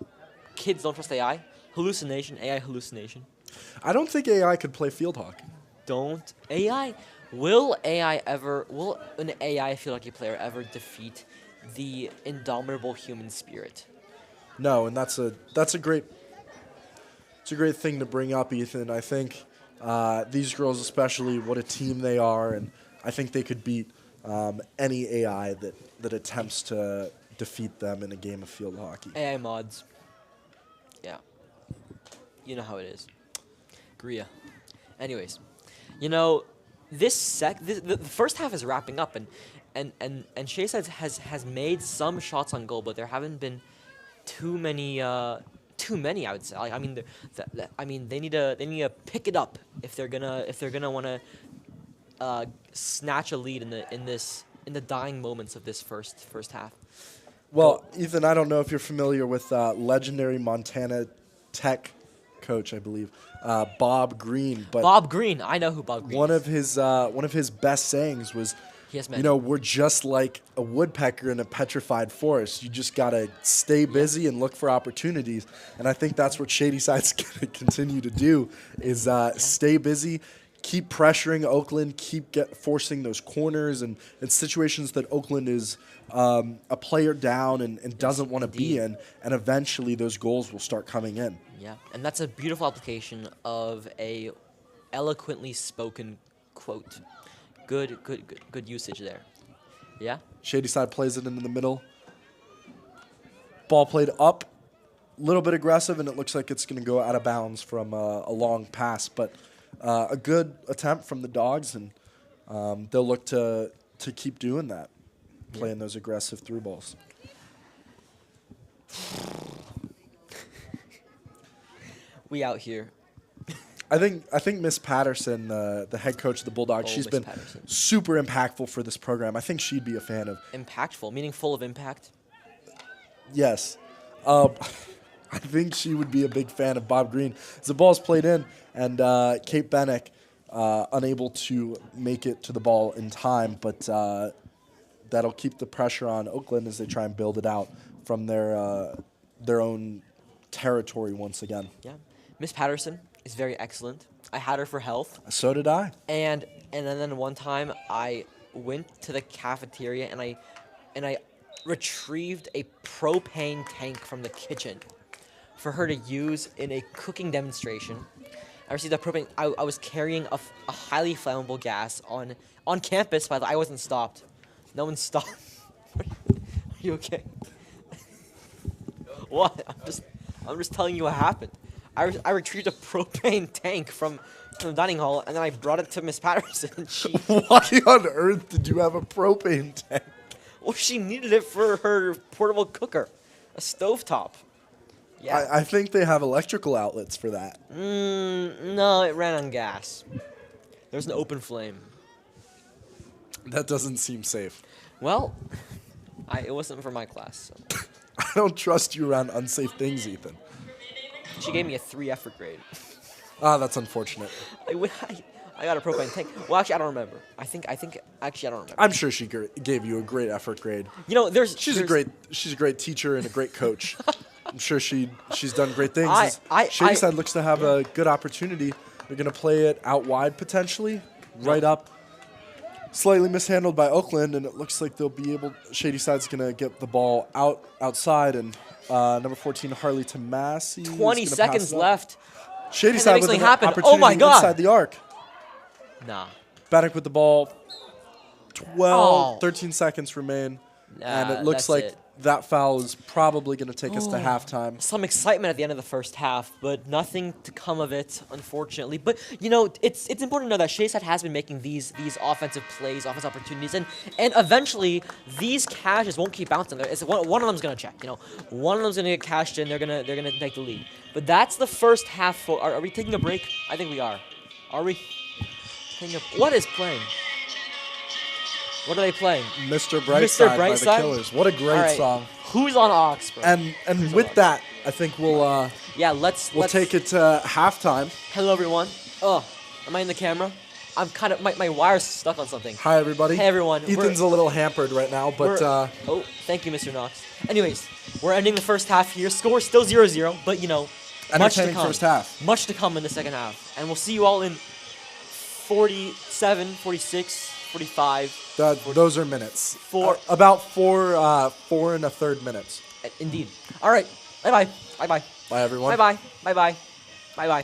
kids don't trust AI. Hallucination, AI hallucination. I don't think AI could play field hockey. Don't AI? Will an AI field hockey player ever defeat the indomitable human spirit? No, and that's a great thing to bring up, Ethan. I think these girls, especially, what a team they are, and I think they could beat any AI that attempts to defeat them in a game of field hockey. AI mods. Yeah. You know how it is. Gria. Anyways, you know, the first half is wrapping up, and Shady Side has made some shots on goal, but there haven't been too many. Too many, I would say. I mean, they need to pick it up if they're gonna want to snatch a lead in the dying moments of this first half. Well, Ethan, I don't know if you're familiar with legendary Montana Tech coach, I believe, Bob Green. But Bob Green, I know who Bob Green is. One of his best sayings was, you know, we're just like a woodpecker in a petrified forest. You just got to stay busy and look for opportunities. And I think that's what Shady Side's going to continue to do is stay busy, keep pressuring Oakland, keep forcing those corners and situations that Oakland is a player down and doesn't want to be in. And eventually those goals will start coming in. Yeah, and that's a beautiful application of a eloquently spoken quote. Good usage there. Yeah? Shady Side plays it into the middle. Ball played up, a little bit aggressive, and it looks like it's going to go out of bounds from a long pass. But a good attempt from the Dogs, and they'll look to keep doing that, playing those aggressive through balls. We out here. I think Miss Patterson, the head coach of the Bulldogs, she's been super impactful for this program. I think she'd be a fan of. Impactful, meaning full of impact? Yes. I think she would be a big fan of Bob Green. As the ball's played in, and Kate Bennick unable to make it to the ball in time, but that'll keep the pressure on Oakland as they try and build it out from their own territory once again. Yeah. Miss Patterson is very excellent. I had her for health. So did I. And then one time I went to the cafeteria and I retrieved a propane tank from the kitchen for her to use in a cooking demonstration. I received a propane. I was carrying a highly flammable gas on campus, but I wasn't stopped. No one stopped. Are you okay? What? I'm just telling you what happened. I retrieved a propane tank from the dining hall, and then I brought it to Miss Patterson. And she Why on earth did you have a propane tank? Well, she needed it for her portable cooker, a stovetop. Yeah. I think they have electrical outlets for that. No, it ran on gas. There's an open flame. That doesn't seem safe. Well, it wasn't for my class. So. I don't trust you around unsafe things, Ethan. She gave me a 3 effort grade. That's unfortunate. I got a propane tank. Well, actually, I don't remember. I think actually I don't remember. I'm sure she gave you a great effort grade. You know, she's a great teacher and a great coach. I'm sure she's done great things. Shady Side looks to have a good opportunity. They're going to play it out wide potentially, right up. Slightly mishandled by Oakland, and it looks like they'll be able. Shady Side's going to get the ball outside, and number 14 Harley Tomasi. 20 seconds left. Shady Side with an opportunity oh my God. inside the arc. Nah. Bennick with the ball. 13 seconds remain, and it looks like that foul is probably going to take us to halftime. Some excitement at the end of the first half, but nothing to come of it, unfortunately. But, you know, it's important to know that Shady Side has been making these offensive plays, offensive opportunities, and eventually these cashes won't keep bouncing. One of them's going to check, you know. One of them's going to get cashed in. They're going to take the lead. But that's the first half. Are we taking a break? I think we are. Are we? What is playing? What are they playing? Mr. Brightside by the Brightside? Killers. What a great song. Who's on aux, bro? And with that, I think we'll let's take it to halftime. Hello, everyone. Oh, am I in the camera? I'm kind of my wire's stuck on something. Hi, everybody. Hey, everyone. Ethan's a little hampered right now, but oh, thank you, Mr. Knox. Anyways, we're ending the first half here. Score still 0-0, but much to come. First half. Much to come in the second half, and we'll see you all in 47, 46, 45. Those are minutes. About 4 minutes. Indeed. All right. Bye-bye. Bye-bye. Bye, everyone. Bye-bye. Bye-bye. Bye-bye.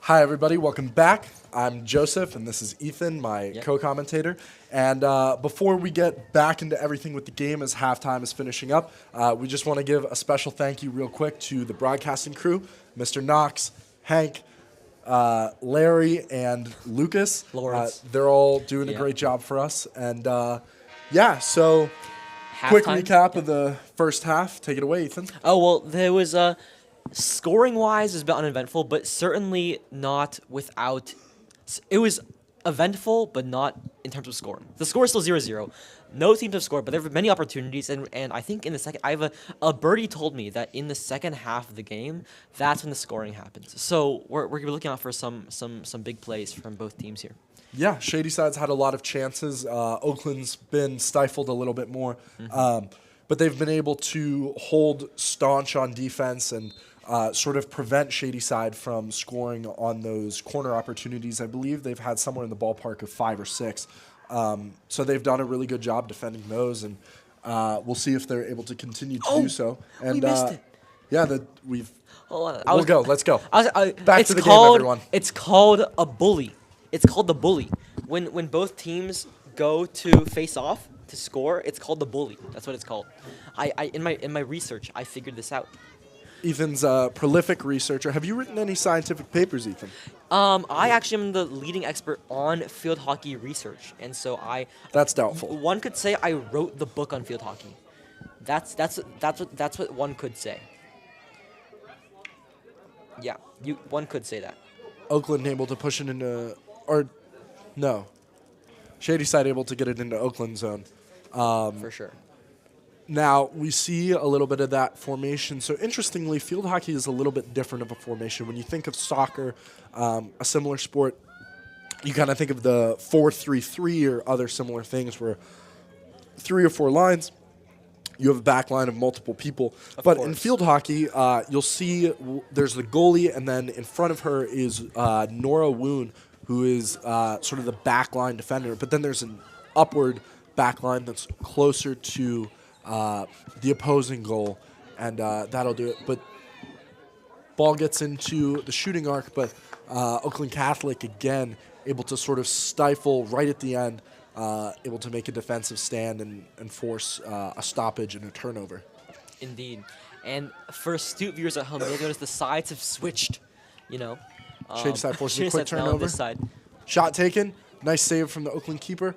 Hi, everybody. Welcome back. I'm Joseph, and this is Ethan, my co-commentator. And before we get back into everything with the game as halftime is finishing up, we just want to give a special thank you real quick to the broadcasting crew, Mr. Knox, Hank, Larry, and Lucas. Lawrence. They're all doing a great job for us. And Yeah, so quick Halftime. recap of the first half. Take it away, Ethan. Oh well, there was scoring wise, it was a bit uneventful, but certainly not without. It was eventful, but not in terms of scoring. The score is still 0-0. No teams have scored, but there were many opportunities, and I think in the second, I have a birdie told me that in the second half of the game, that's when the scoring happens. So we're looking out for some big plays from both teams here. Yeah, Shady Side's had a lot of chances. Oakland's been stifled a little bit more. But they've been able to hold staunch on defense and sort of prevent Shady Side from scoring on those corner opportunities. I believe they've had somewhere in the ballpark of 5 or 6. So they've done a really good job defending those, and we'll see if they're able to continue to do so. And we missed it. Yeah, we've. Hold on, We'll go. Let's go. Back to the game, everyone. It's called a bully. It's called the bully. When both teams go to face off to score, it's called the bully. That's what it's called. In my research, I figured this out. Ethan's a prolific researcher. Have you written any scientific papers, Ethan? I actually am the leading expert on field hockey research, and so That's doubtful. one could say I wrote the book on field hockey. That's what one could say. Yeah, one could say that. Oakland able to push it into, or no, Shady Side able to get it into Oakland zone. For sure. Now, we see a little bit of that formation. So, interestingly, field hockey is a little bit different of a formation. When you think of soccer, a similar sport, you kind of think of the 4-3-3 or other similar things where 3 or 4 lines, you have a back line of multiple people. But in field hockey, you'll see there's the goalie, and then in front of her is Nora Woon, who is sort of the back line defender. But then there's an upward back line that's closer to the opposing goal, and that'll do it. But ball gets into the shooting arc, but Oakland Catholic, again, able to sort of stifle right at the end, able to make a defensive stand and force a stoppage and a turnover. Indeed. And for astute viewers at home, you'll notice the sides have switched, Shady Side forces a Shady quick Side's now on turnover. this side. Shot taken. Nice save from the Oakland keeper.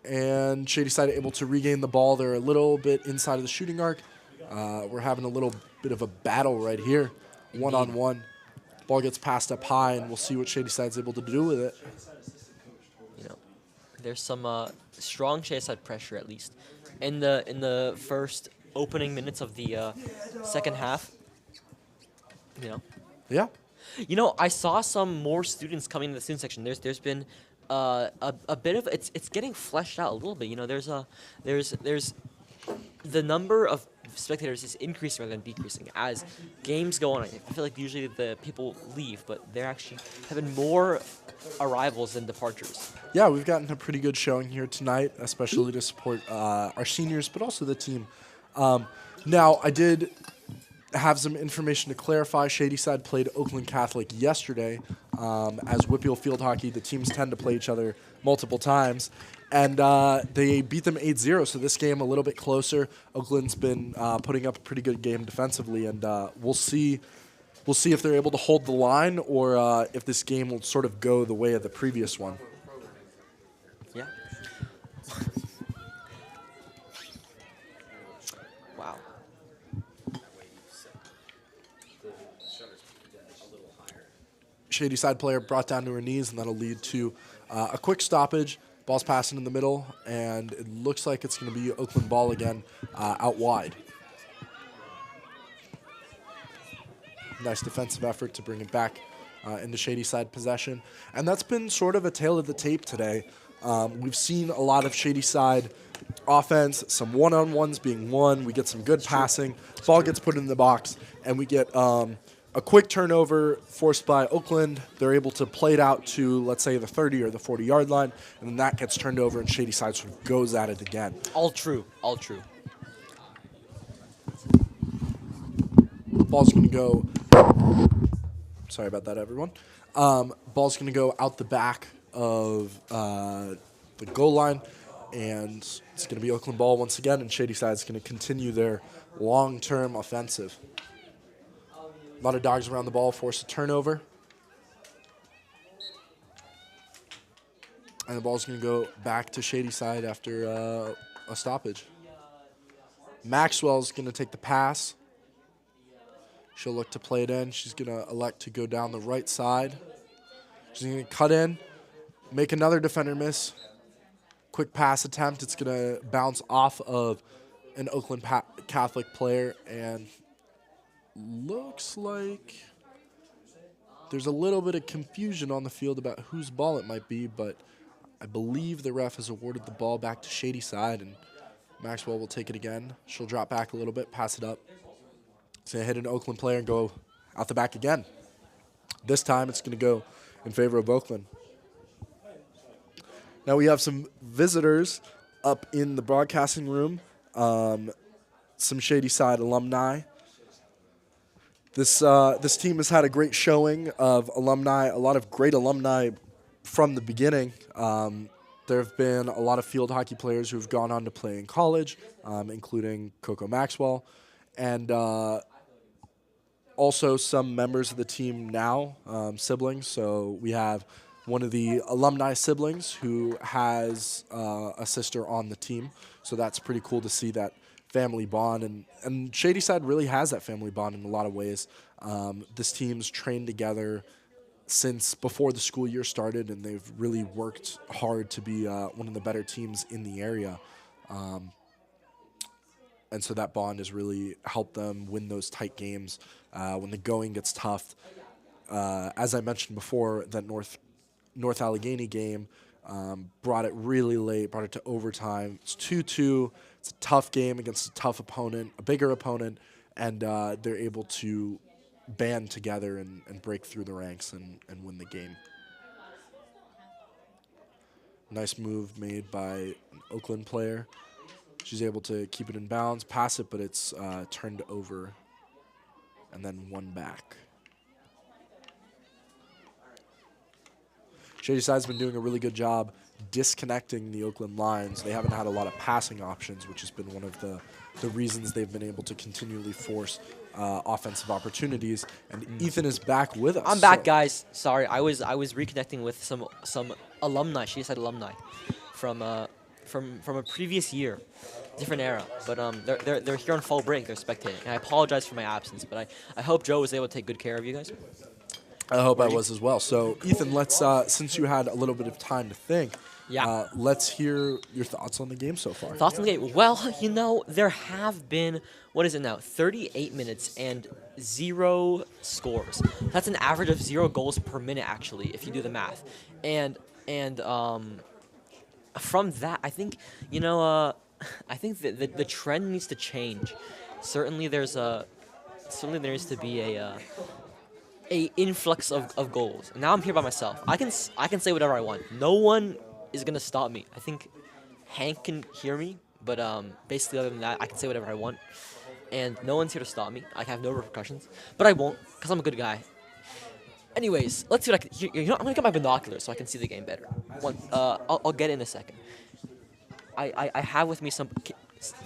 And Shady Side able to regain the ball. They're a little bit inside of the shooting arc. We're having a little bit of a battle right here. Indeed. One-on-one. Ball gets passed up high, and we'll see what Shady Side's able to do with it. There's some strong Shady Side pressure, at least. In the first opening minutes of the second half, Yeah. I saw some more students coming in the student section. There's been a bit of it's getting fleshed out a little bit. There's the number of spectators is increasing rather than decreasing as games go on. I feel like usually the people leave, but there actually have been more arrivals than departures. Yeah, we've gotten a pretty good showing here tonight, especially to support our seniors, but also the team. Now, I did have some information to clarify. Shady Side played Oakland Catholic yesterday. As Whitfield Field Hockey, the teams tend to play each other multiple times. And they beat them 8-0, so this game a little bit closer. Oakland's been putting up a pretty good game defensively, and we'll see if they're able to hold the line or if this game will sort of go the way of the previous one. Yeah. Wow. Shady Side player brought down to her knees, and that'll lead to a quick stoppage. Ball's passing in the middle, and it looks like it's going to be Oakland ball again out wide. Nice defensive effort to bring it back into Shady Side possession. And that's been sort of a tale of the tape today. We've seen a lot of Shady Side offense, some one-on-ones being won. We get some good passing. Ball gets put in the box, and we get a quick turnover forced by Oakland. They're able to play it out to, let's say, the 30 or the 40-yard line, and then that gets turned over, and Shady Side sort of goes at it again. All true. All true. Ball's going to go. Sorry about that, everyone. Ball's going to go out the back of the goal line, and it's going to be Oakland ball once again, and Shady Side's going to continue their long-term offensive. A lot of dogs around the ball, force a turnover. And the ball's going to go back to Shady Side after a stoppage. Maxwell's going to take the pass. She'll look to play it in. She's going to elect to go down the right side. She's going to cut in, make another defender miss. Quick pass attempt. It's going to bounce off of an Oakland Catholic player, and looks like there's a little bit of confusion on the field about whose ball it might be, but I believe the ref has awarded the ball back to Shady side, and Maxwell will take it again. She'll drop back a little bit, pass it up. It's going to hit an Oakland player and go out the back again. This time it's going to go in favor of Oakland. Now we have some visitors up in the broadcasting room, some Shady side alumni. This team has had a great showing of alumni, a lot of great alumni from the beginning. There have been a lot of field hockey players who have gone on to play in college, including Coco Maxwell, and also some members of the team now, siblings. So we have one of the alumni siblings who has a sister on the team. So that's pretty cool to see that family bond, and Shady Side really has that family bond in a lot of ways. This team's trained together since before the school year started, and they've really worked hard to be one of the better teams in the area. And so that bond has really helped them win those tight games when the going gets tough. As I mentioned before, that North Allegheny game brought it really late, brought it to overtime. It's 2-2. It's a tough game against a tough opponent, a bigger opponent, and they're able to band together and break through the ranks and win the game. Nice move made by an Oakland player. She's able to keep it in bounds, pass it, but it's turned over and then won back. Shady Side's been doing a really good job disconnecting the Oakland lines. They haven't had a lot of passing options, which has been one of the reasons they've been able to continually force offensive opportunities. And Ethan is back with us. I'm back, guys. Sorry, I was reconnecting with some alumni, Shady Side alumni, from a previous year, different era. But they're here on fall break. They're spectating. And I apologize for my absence, but I hope Joe was able to take good care of you guys. I hope I was as well. So, Ethan, let's since you had a little bit of time to think, let's hear your thoughts on the game so far. Thoughts on the game? Well, there have been, 38 minutes and 0 scores. That's an average of 0 goals per minute, actually, if you do the math. And from that, I think, the trend needs to change. Certainly, there needs to be a influx of goals. And now I'm here by myself. I can say whatever I want. No one is gonna stop me. I think Hank can hear me, but basically other than that, I can say whatever I want, and no one's here to stop me. I have no repercussions, but I won't because I'm a good guy. Anyways, let's see what I can. I'm gonna get my binoculars so I can see the game better. I'll get in a second. I have with me some. Can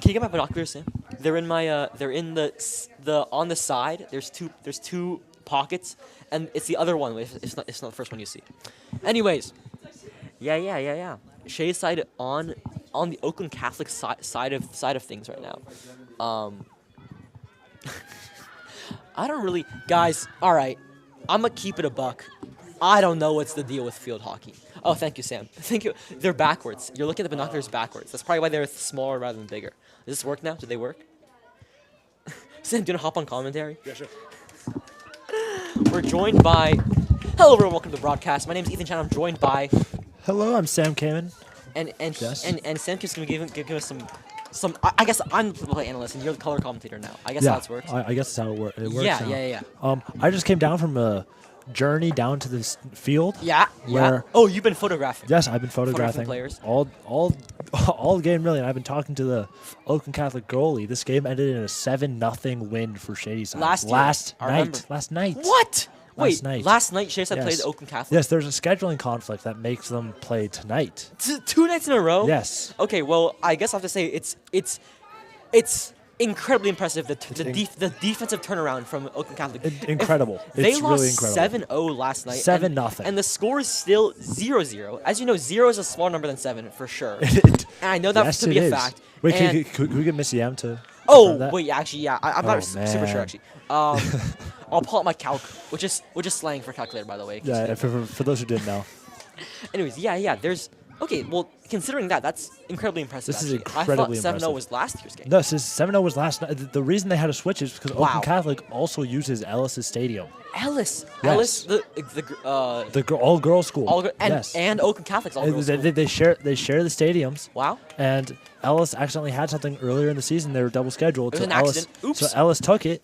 you get my binoculars, Sam? They're in my. They're in the on the side. There's two pockets, and it's the other one. It's not the first one you see. Anyways, yeah. Shady Side on the Oakland Catholic side of things right now. I don't really, guys. All right, I'm gonna keep it a buck. I don't know what's the deal with field hockey. Oh, thank you, Sam. Thank you. They're backwards. You're looking at the binoculars backwards. That's probably why they're smaller rather than bigger. Does this work now? Do they work? Sam, do you want to hop on commentary? Yeah, sure. We're joined by... Hello, everyone. Welcome to the broadcast. My name is Ethan Chan. I'm joined by... Hello, I'm Sam Kamen. And Yes. Sam is going to give us some... I guess I'm the play analyst, and you're the color commentator now. I guess that's how it works. I guess that's how it works. Yeah. I just came down from a journey down to this field. Yeah. Oh, you've been photographing. Yes, I've been photographing players. all game really. And I've been talking to the Oakland Catholic goalie. This game ended in a 7-0 win for Shady Side. Last night. What? Last night. Last night Shady Side played the Oakland Catholic? Yes, there's a scheduling conflict that makes them play tonight. 2 nights in a row? Yes. Okay, well, I guess I have to say it's incredibly impressive. The defensive turnaround from Oakland Catholic. Incredible. They it's lost really incredible. 7-0 last night. 7-0. And the score is still 0-0. As you know, 0 is a smaller number than 7 for sure. And I know that to be a fact. Wait, can we get Missy M to? Wait, actually, yeah. I'm not super sure, actually. I'll pull out my calc, which is slang for calculator, by the way. Yeah, for those who didn't know. Anyways, yeah. Okay, well, considering that's incredibly impressive. This is actually. incredibly I thought 7-0 impressive. was last year's game. No, 7-0 was last night. The reason they had to switch is because Oakland Catholic also uses Ellis's stadium. Ellis, the all-girls school. And Oakland Catholic's all-girls school. They share the stadiums. Wow. And Ellis accidentally had something earlier in the season. They were double scheduled. It was an accident. Oops. So Ellis took it.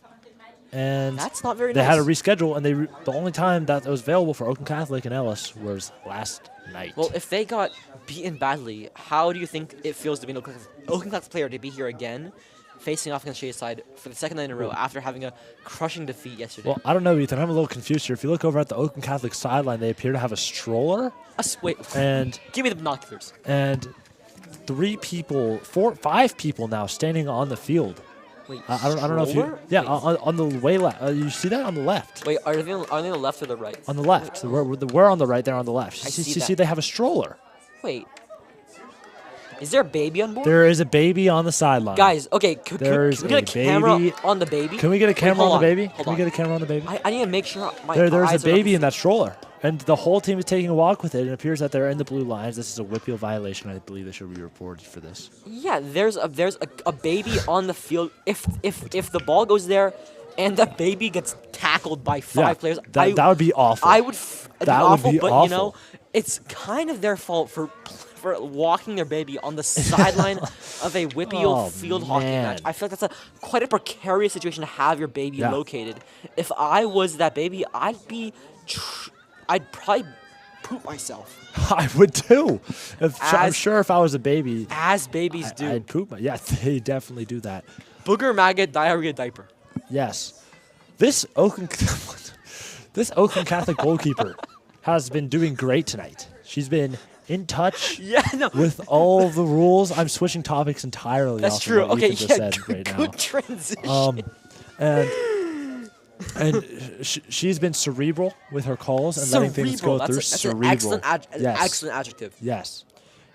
And that's not very they nice. had to reschedule, and the only time that it was available for Oakland Catholic and Ellis was last night. Well, if they got beaten badly, how do you think it feels to be an Oakland Catholic player to be here again, facing off against Shady side for the second night in a row after having a crushing defeat yesterday? Well, I don't know, Ethan. I'm a little confused here. If you look over at the Oakland Catholic sideline, they appear to have a stroller. And give me the binoculars. And 5 people now standing on the field. Wait, I don't know if you. Yeah, on the way left. You see that on the left? Wait, are they on the left or the right? On the left. So we're on the right. They're on the left. See, they have a stroller. Wait. Is there a baby on board? There is a baby on the sideline. Guys, okay, can we get a camera on the baby? Can we get a camera on the baby? Can we get a camera on the baby? I need to make sure there's a baby in that stroller. And the whole team is taking a walk with it. It appears that they're in the blue lines. This is a Whitfield violation. I believe they should be reported for this. Yeah, there's a baby on the field. If the ball goes there, and the baby gets tackled by 5 players, that would be awful. That would be awful. Awful. You know, it's kind of their fault for walking their baby on the sideline of a Whitfield field hockey match. I feel like that's quite a precarious situation to have your baby located. If I was that baby, I'd probably poop myself. I would too. I'm sure if I was a baby. As babies do. I'd poop. Yeah, they definitely do that. Booger, maggot, diarrhea, diaper. Yes. This Oakland Catholic goalkeeper has been doing great tonight. She's been in touch with all the rules. I'm switching topics entirely. That's true. Okay, good transition. And she's been cerebral with her calls and letting things go through. Cerebral. That's an excellent adjective. Yes.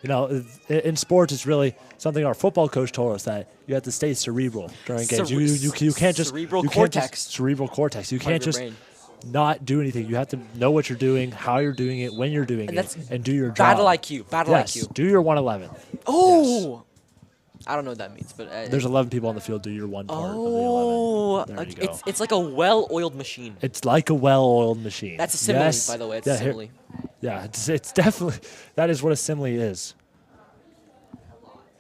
You know, in sports, it's really something our football coach told us, that you have to stay cerebral during games. You can't just cerebral cortex. Cerebral cortex. You can't just not do anything. You have to know what you're doing, how you're doing it, when you're doing it, and do your job. Battle IQ. IQ. Do your 111. Oh. Yes. I don't know what that means, but there's 11 people on the field. Do your one part of the 11. There you go. It's like a well-oiled machine. It's like a well-oiled machine. That's a simile, by the way. It's a simile. Yeah, it's definitely, that is what a simile is.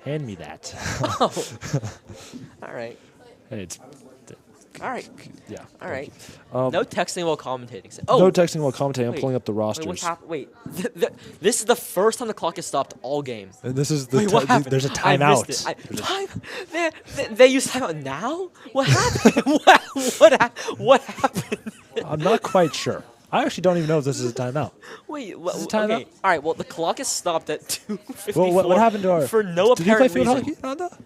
Hand me that. Oh. All right. Hey, all right. Yeah. All right. No texting while commentating. No texting while commentating. I'm pulling up the rosters. What's happened? This is the first time the clock has stopped all game. And this is there's a timeout. They use timeout now? What happened? what happened? I'm not quite sure. I actually don't even know if this is a timeout. Wait, okay. All right, well, the clock is stopped at 2:54. Well, what happened to our... For no apparent reason. Did you play field hockey, Ananda?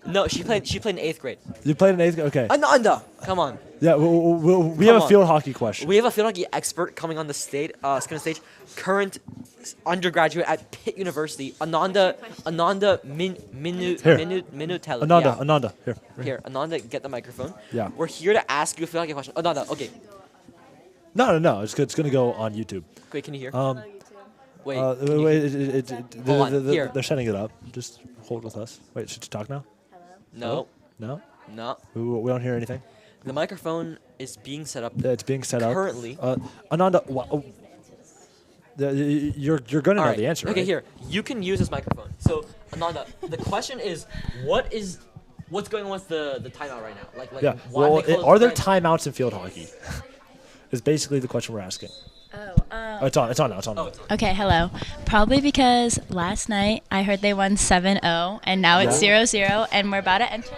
No, she played in 8th grade. You played in 8th grade? Okay. Ananda, come on. Yeah, we have a field hockey question. We have a field hockey expert coming on the stage, current undergraduate at Pitt University, Ananda Minutelli. Ananda, here. Here, Ananda, get the microphone. Yeah. We're here to ask you a field hockey question. Ananda, okay. No. It's going to go on YouTube. Wait, can you hear? Wait. Hold on, here. They're setting it up. Just hold with us. Wait, should you talk now? Hello? No. No. We don't hear anything. The microphone is being set up. Yeah, it's being set up currently. Ananda, you're going to know the answer. Okay, right? Here. You can use this microphone. So, Ananda, the question is, what's going on with the timeout right now? Yeah. Well, are there timeouts in field hockey? Is basically the question we're asking. It's on now. Okay, hello. Probably because last night I heard they won 7-0, and now it's 0-0, and we're about to enter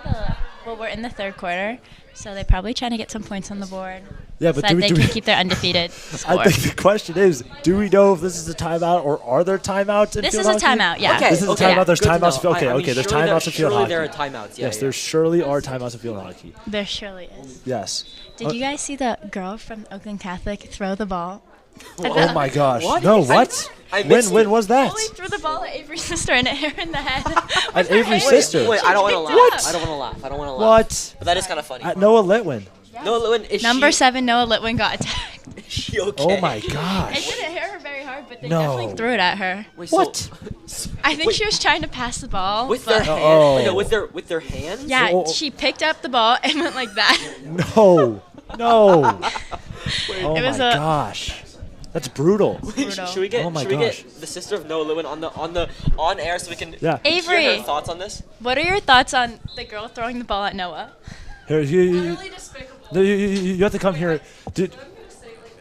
Well, we're in the third quarter, so they're probably trying to get some points on the board. Yeah, but so that they can keep their undefeated score. I think the question is, do we know if this is a timeout or are there timeouts in This field is a hockey? timeout, yeah. This is a timeout. There's timeouts. There's surely timeouts in field surely hockey. there are timeouts. Yes, there surely are timeouts in field hockey. There surely is. Yes. Did you guys see the girl from Oakland Catholic throw the ball? Oh my gosh. What? No, what? When was that? Ollie threw the ball at Avery's sister and it hit her in the head. At Avery's sister? Wait, I don't want to laugh. What? I don't want to laugh. I don't want to laugh. What? But that is kind of funny. At Noah Litwin. Noah Litwin, is Number she, 7, Noah Litwin got attacked. is she okay? Oh my It gosh. didn't hit her very hard, but they No. definitely threw it at her. Wait, What? I think Wait. she was trying to pass the ball. With but their hand? Oh. Wait, no, with their hands? yeah, Oh. she picked up the ball and went like that. No. No. Oh It was my a- gosh. That's brutal. Brutal. Should we get Oh my should we gosh. get the sister of Noah Litwin on air so we can Yeah. hear Avery, her thoughts on this? what are your thoughts on the girl throwing the ball at Noah? Here, you have to come here.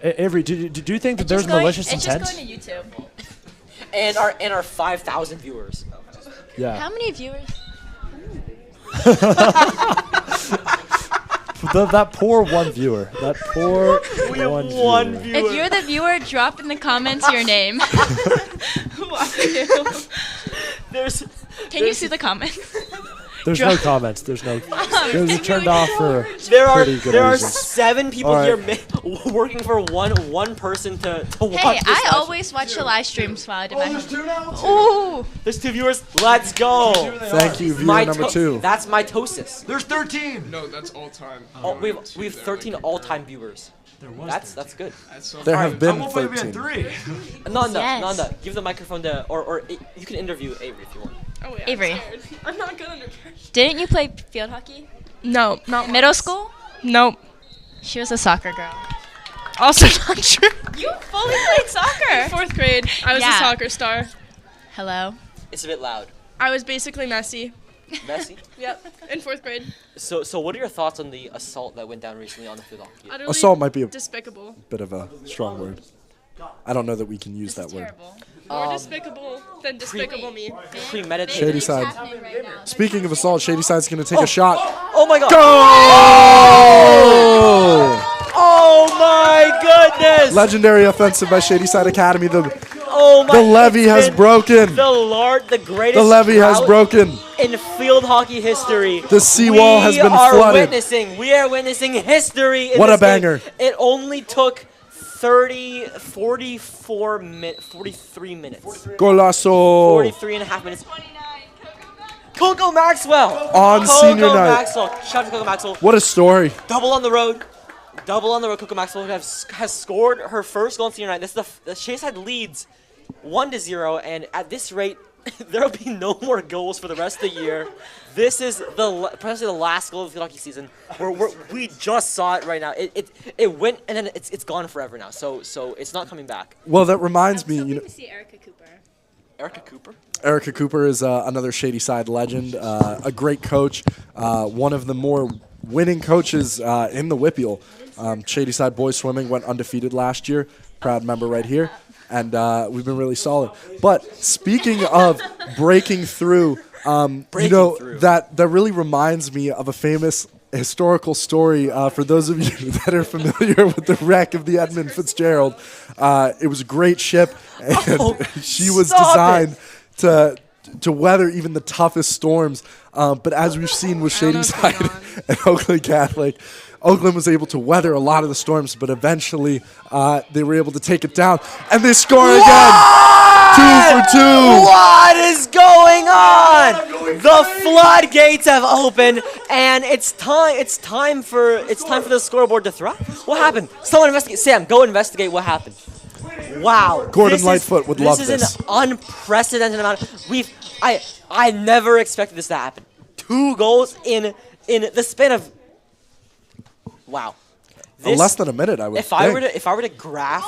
Avery, do you think that there's malicious intent? It's just going to YouTube. And our 5,000 viewers. Yeah. How many viewers? That poor one viewer. That poor one viewer. If you're the viewer, drop in the comments your name. Who are you? Can you see the comments? There's no comments. There's no. It was turned off for There are pretty good there are reasons. 7 people All here right. working for one person to watch Hey, this I live. always watch the live streams while I do my there's 2 now? Ooh! There's 2 viewers. Let's go. Thank you, viewer number 2. That's mitosis. There's 13. No, that's all time. Oh, we have 13 all-time viewers. That's good. There have been 13. Nanda, Yes. Nanda, give the microphone to or you can interview Avery if you want. Oh, yeah. Avery, I'm not good under pressure. didn't you play field hockey? No, not Middle school? Nope. She was a soccer girl. Also not true. You fully played soccer. 4th grade, I was Yeah. a soccer star. Hello. It's a bit loud. I was basically Messi. Messi. Yep, in 4th grade. So what are your thoughts on the assault that went down recently on the field hockey? Utterly Assault might be a despicable. bit of a strong word. I don't know that we can use that word. Terrible. More despicable than despicable me. Premeditated. Shady side. Speaking of assault, Shady side's going to take a shot. Oh my god. Go! Oh my goodness. Legendary offensive by Shady Side Academy. The Oh my. levee it's has been broken. The greatest. The levee has drought broken. in field hocky history. The seawall has been flooded. We are witnessing history. In What a this game. banger. It only took 43 minutes. Golazo 43 and a half minutes. Coco Maxwell. on Coco senior night. Maxwell. Shout out to Coco Maxwell. What a story. Double on the road. Coco Maxwell has scored her first goal on senior night. This is the Shady Side leads 1-0, and at this rate, there will be no more goals for the rest of the year. This is probably the last goal of the field hockey season. We just saw it right now. It went and then it's gone forever now. So it's not coming back. Well, that reminds me, you know, to see Erica Cooper. Erica Cooper. Erica Cooper is another Shady Side legend, a great coach, one of the more winning coaches in the WPIAL. Shady Side boys swimming went undefeated last year. Proud member right here. And we've been really solid. But speaking of breaking through, that really reminds me of a famous historical story for those of you that are familiar with the wreck of the Edmund Fitzgerald. It was a great ship, and she was designed to weather even the toughest storms. But as we've seen with Shady Side and Oakland Catholic, Oakland was able to weather a lot of the storms, but eventually they were able to take it down, and they score again. 2 for 2. What is going on? The floodgates have opened, and it's time for the scoreboard to thrive. What happened? Someone investigate. Sam, go investigate what happened. Wow. Gordon Lightfoot would love this. this. This is an unprecedented amount. I never expected this to happen. 2 goals in the span of. Wow. Less than a minute, I would If think. I were to graph.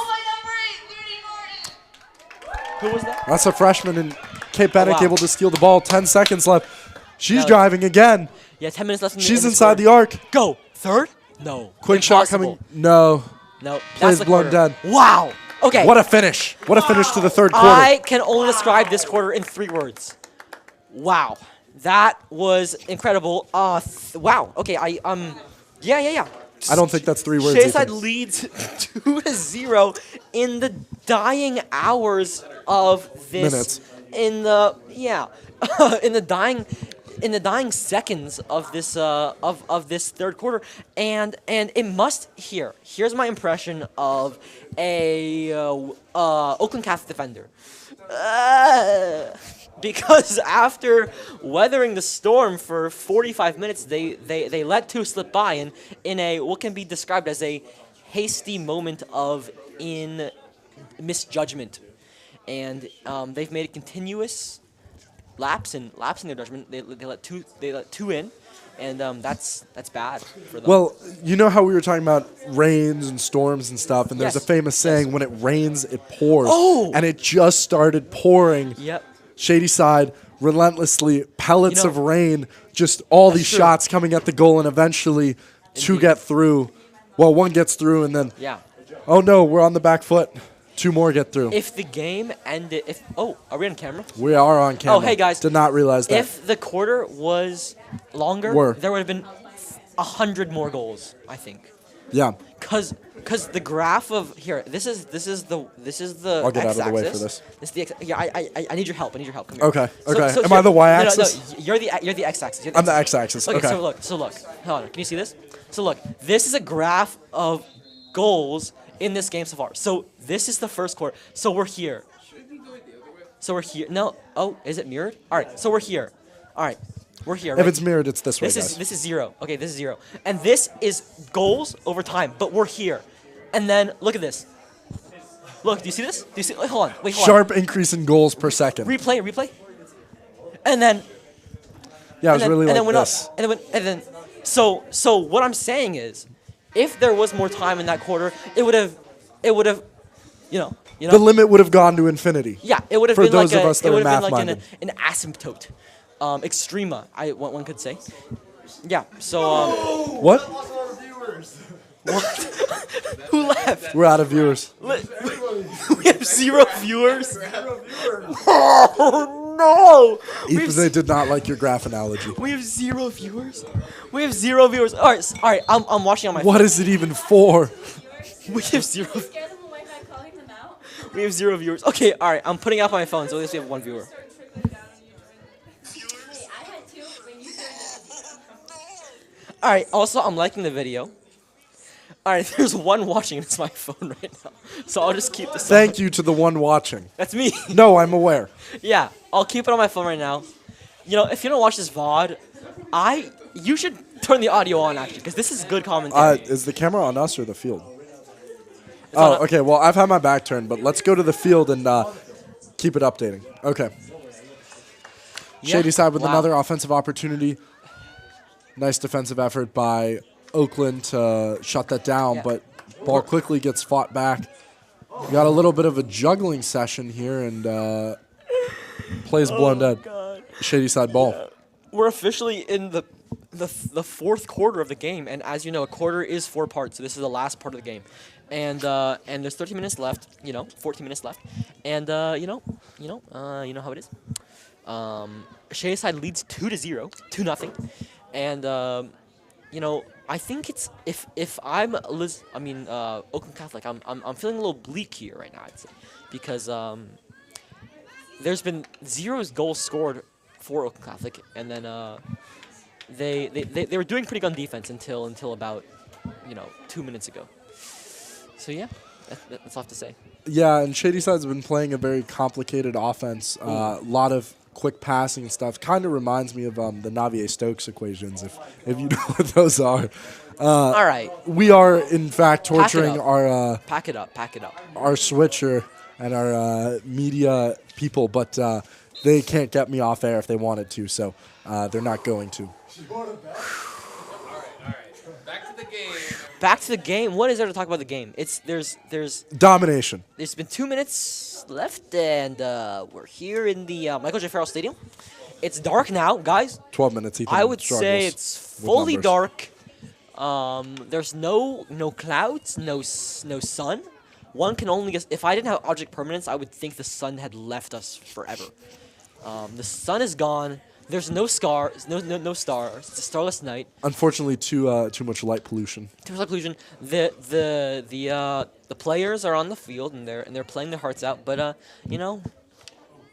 Who was that? That's a freshman in Cape Benwick wow. able to steal the ball. 10 seconds left. She's No. driving again. Yeah, 10 minutes left. She's inside the arc. Go. Third? No. Quick shot coming. No. No. Plays That's the blown quarter. dead. Wow. Okay. What a finish. What a finish to the third quarter. I can only describe this quarter in 3 words. Wow. That was incredible. Wow. Okay. Yeah. I don't think that's 3 words. Shayside Ethan. leads 2-0 in the dying hours of this. Minutes. In the dying seconds of this of this third quarter, and it must here's my impression of a Oakland Catholic defender. Because after weathering the storm for 45 minutes, they let 2 slip by in a what can be described as a hasty moment of misjudgment, and they've made a continuous lapse in their judgment. They let two in, and that's bad for them. Well, you know how we were talking about rains and storms and stuff, and there's Yes. a famous saying, when it rains, it pours. Oh! And it just started pouring. Yep. Shady Side, relentlessly, pellets You know, of rain, just all that's these true. shots coming at the goal, and eventually 2 Indeed. get through. Well, 1 gets through, and then, Yeah. oh no, we're on the back foot. 2 more get through. If the game ended, are we on camera? We are on camera. Oh, hey, guys. Did not realize that. If the quarter was longer, there would have been 100 more goals, I think. Yeah. Cause the graph of here, this is the I'll get out of the way x-axis. for this. This is the yeah. I need your help. Come here. Okay. So Am I the y-axis? No, you're the x-axis. I'm the x-axis. Okay. So look. Hold on. Can you see this? So look, this is a graph of goals in this game so far. So this is the first quarter. So we're here. No. Oh, is it mirrored? All right. So we're here. All right. We're here. If Right? it's mirrored, it's this way, This guys. is 0. Okay, this is 0. And this is goals over time, but we're here. And then look at this. Look, do you see this? Do you see? Wait, hold on. Sharp increase in goals per second. Replay. And then Yeah, it was really and like then went this. up. And then so what I'm saying is, if there was more time in that quarter, it would have you know. The limit would have gone to infinity. Yeah, it would have For been those like of us that are an math-minded. asymptote. Extrema, one could say. Yeah, so What? what? Who left? We're out of viewers. We have 0 viewers. Oh no! Ethan, they did not like your graph analogy. We have 0 viewers. We have 0 viewers. All right. I'm watching on my What phone. is it even for? We have 0. Scare them away by calling them out. We have 0 viewers. Okay, all right. I'm putting it up on my phone, so at least we have 1 viewer. I had 2 when you started. All right. Also, I'm liking the video. All right. There's 1 watching. It's my phone right now, so I'll just keep this. Thank you to the one watching. That's me. No, I'm aware. Yeah, I'll keep it on my phone right now. You know, if you don't watch this VOD, you should turn the audio on actually, because this is good commentary. Is the camera on us or the field? It's on Oh, okay. Well, I've had my back turned, but let's go to the field and keep it updating. Okay. Yeah, Shady Side with wow. another offensive opportunity. Nice defensive effort by Oakland to shut that down, Yeah. but ball quickly gets fought back. We got a little bit of a juggling session here, and plays blown dead. God. Shady Side ball. We're officially in the fourth quarter of the game, and as you know, a quarter is 4 parts, so this is the last part of the game. And there's 13 minutes left, 14 minutes left, and you know how it is. Shady Side leads 2-0, 2-0, and I think it's if I'm Oakland Catholic, I'm feeling a little bleak here right now, I'd say, because there's been 0 goals scored for Oakland Catholic, and then they were doing pretty good on defense until about 2 minutes ago. So yeah, that's all I have to say. Yeah, and Shady Side's been playing a very complicated offense. A lot of quick passing and stuff. Kind of reminds me of the Navier-Stokes equations, if you know what those are. All right, We are, in fact, Pack it torturing up. our pack it up. our switcher and our media people, but they can't get me off air if they wanted to, so they're not going to. All right. Back to the game. Back to the game. What is there to talk about the game? There's Domination. been 2 minutes left, and we're here in the Michael J. Farrell Stadium. It's dark now, guys. 12 minutes. Ethan I would struggles say it's with fully numbers. dark. There's no clouds, no sun. One can only guess. If I didn't have object permanence, I would think the sun had left us forever. The sun is gone. There's no stars. No stars. It's a starless night. Unfortunately, too much light pollution. Too much pollution. The players are on the field and they're playing their hearts out. But you know,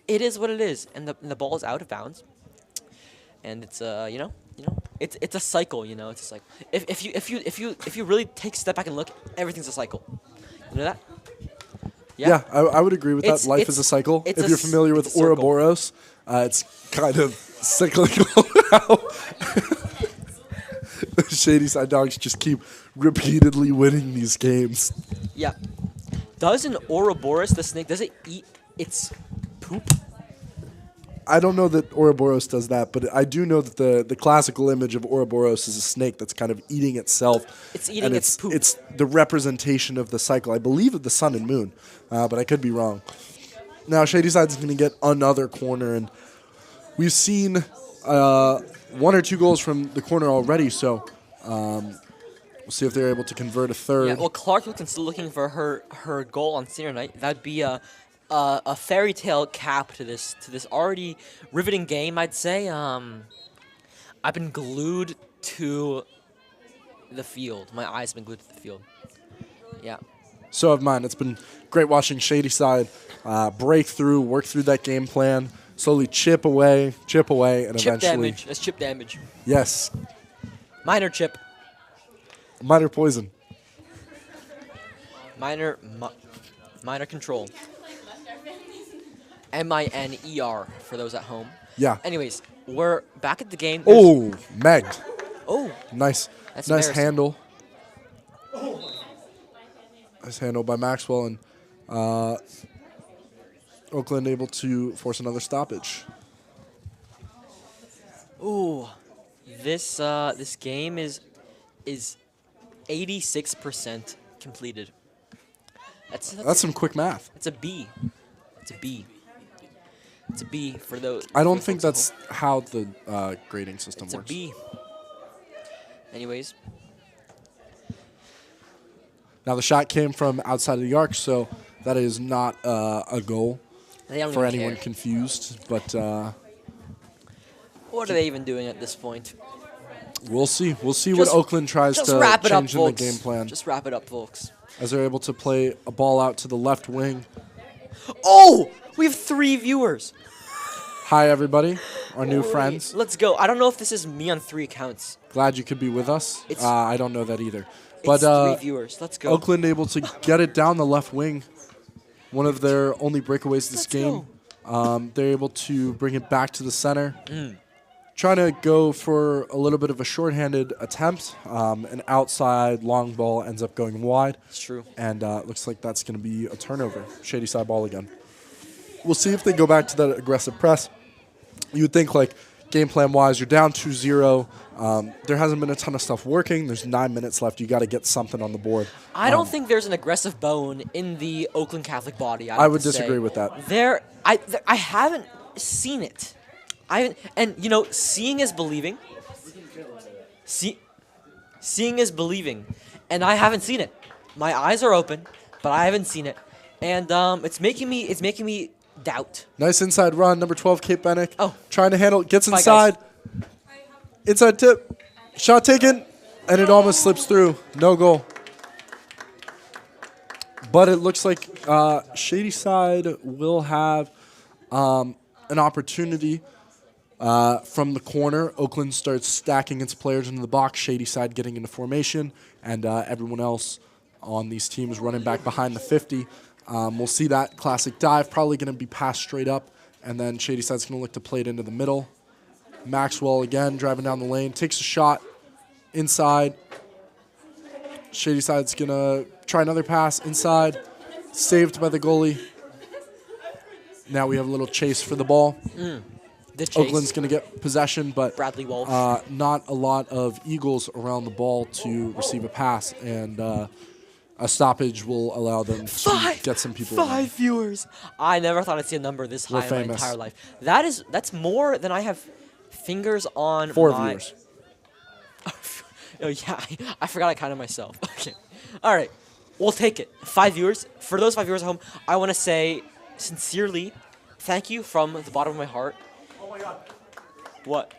it is what it is, and the ball is out of bounds. And it's it's a cycle. You know, it's just like if you really take a step back and look, everything's a cycle. You know that? Yeah, I would agree with that. Life is a cycle. If you're familiar with Ouroboros, it's kind of cyclical now. The Shady Side Dogs just keep repeatedly winning these games. Yeah. Does an Ouroboros, the snake, does it eat its poop? I don't know that Ouroboros does that, but I do know that the classical image of Ouroboros is a snake that's kind of eating itself. It's eating its poop. It's the representation of the cycle, I believe, of the sun and moon, but I could be wrong. Now, Shady Side's going to get another corner, and we've seen 1 or 2 goals from the corner already, so we'll see if they're able to convert a third. Yeah, well, Clark Wilkins still looking for her goal on senior night. That'd be a fairy tale cap to this already riveting game, I'd say. I've been glued to the field. My eyes have been glued to the field. Yeah. So have mine. It's been great watching Shady Side break through, work through that game plan, slowly chip away, and chip eventually. damage. That's chip damage. Yes. Minor chip. Minor poison. Minor control. MINER for those at home. Yeah. Anyways, we're back at the game. Oh, Meg. Oh. Nice handle. Nice handle by Maxwell, and Oakland able to force another stoppage. Ooh, this game is 86% completed. That's some quick math. It's a B. It's a B. It's a B for those. I don't think that's how the grading system works. It's a B. Anyways. Now the shot came from outside of the arc, so that is not a goal for anyone confused. But what are they even doing at this point? We'll see. We'll see what Oakland tries to change in the game plan. Just wrap it up, folks. As they're able to play a ball out to the left wing. Oh, we have 3 viewers. Hi, everybody. Our new friends. Let's go. I don't know if this is me on 3 accounts. Glad you could be with us. I don't know that either. But 3 viewers. Let's go. Oakland able to get it down the left wing. One of their only breakaways this game. They're able to bring it back to the center. Trying to go for a little bit of a shorthanded attempt. An outside long ball ends up going wide. It's true. And looks like that's going to be a turnover. Shady Side ball again. We'll see if they go back to that aggressive press. You would think, like, game plan-wise, you're down 2-0. There hasn't been a ton of stuff working. There's 9 minutes left. You got to get something on the board. I don't think there's an aggressive bone in the Oakland Catholic body. I would disagree with that. I haven't seen it. And you know, seeing is believing. Seeing is believing, and I haven't seen it. My eyes are open, but I haven't seen it, and it's making me doubt. Nice inside run, number 12, Kate Bennick. Oh, trying to handle, gets inside. Inside tip, shot taken, and it almost slips through. No goal. But it looks like Shady Side will have an opportunity. From the corner, Oakland starts stacking its players into the box. Shady Side getting into formation, and everyone else on these teams running back behind the 50. We'll see that classic dive, probably going to be passed straight up, and then Shady Side's going to look to play it into the middle. Maxwell again driving down the lane, takes a shot inside. Shady Side's going to try another pass inside, saved by the goalie. Now we have a little chase for the ball. Oakland's going to get possession, but Bradley Walsh. Not a lot of Eagles around the ball to receive a pass, and a stoppage will allow them to get some people. 5 viewers. I never thought I'd see a number this high in my entire life. That's more than I have fingers on. 4 viewers. Oh yeah, I forgot I counted myself. Okay, all right, we'll take it. 5 viewers. For those 5 viewers at home, I want to say sincerely, thank you from the bottom of my heart. What?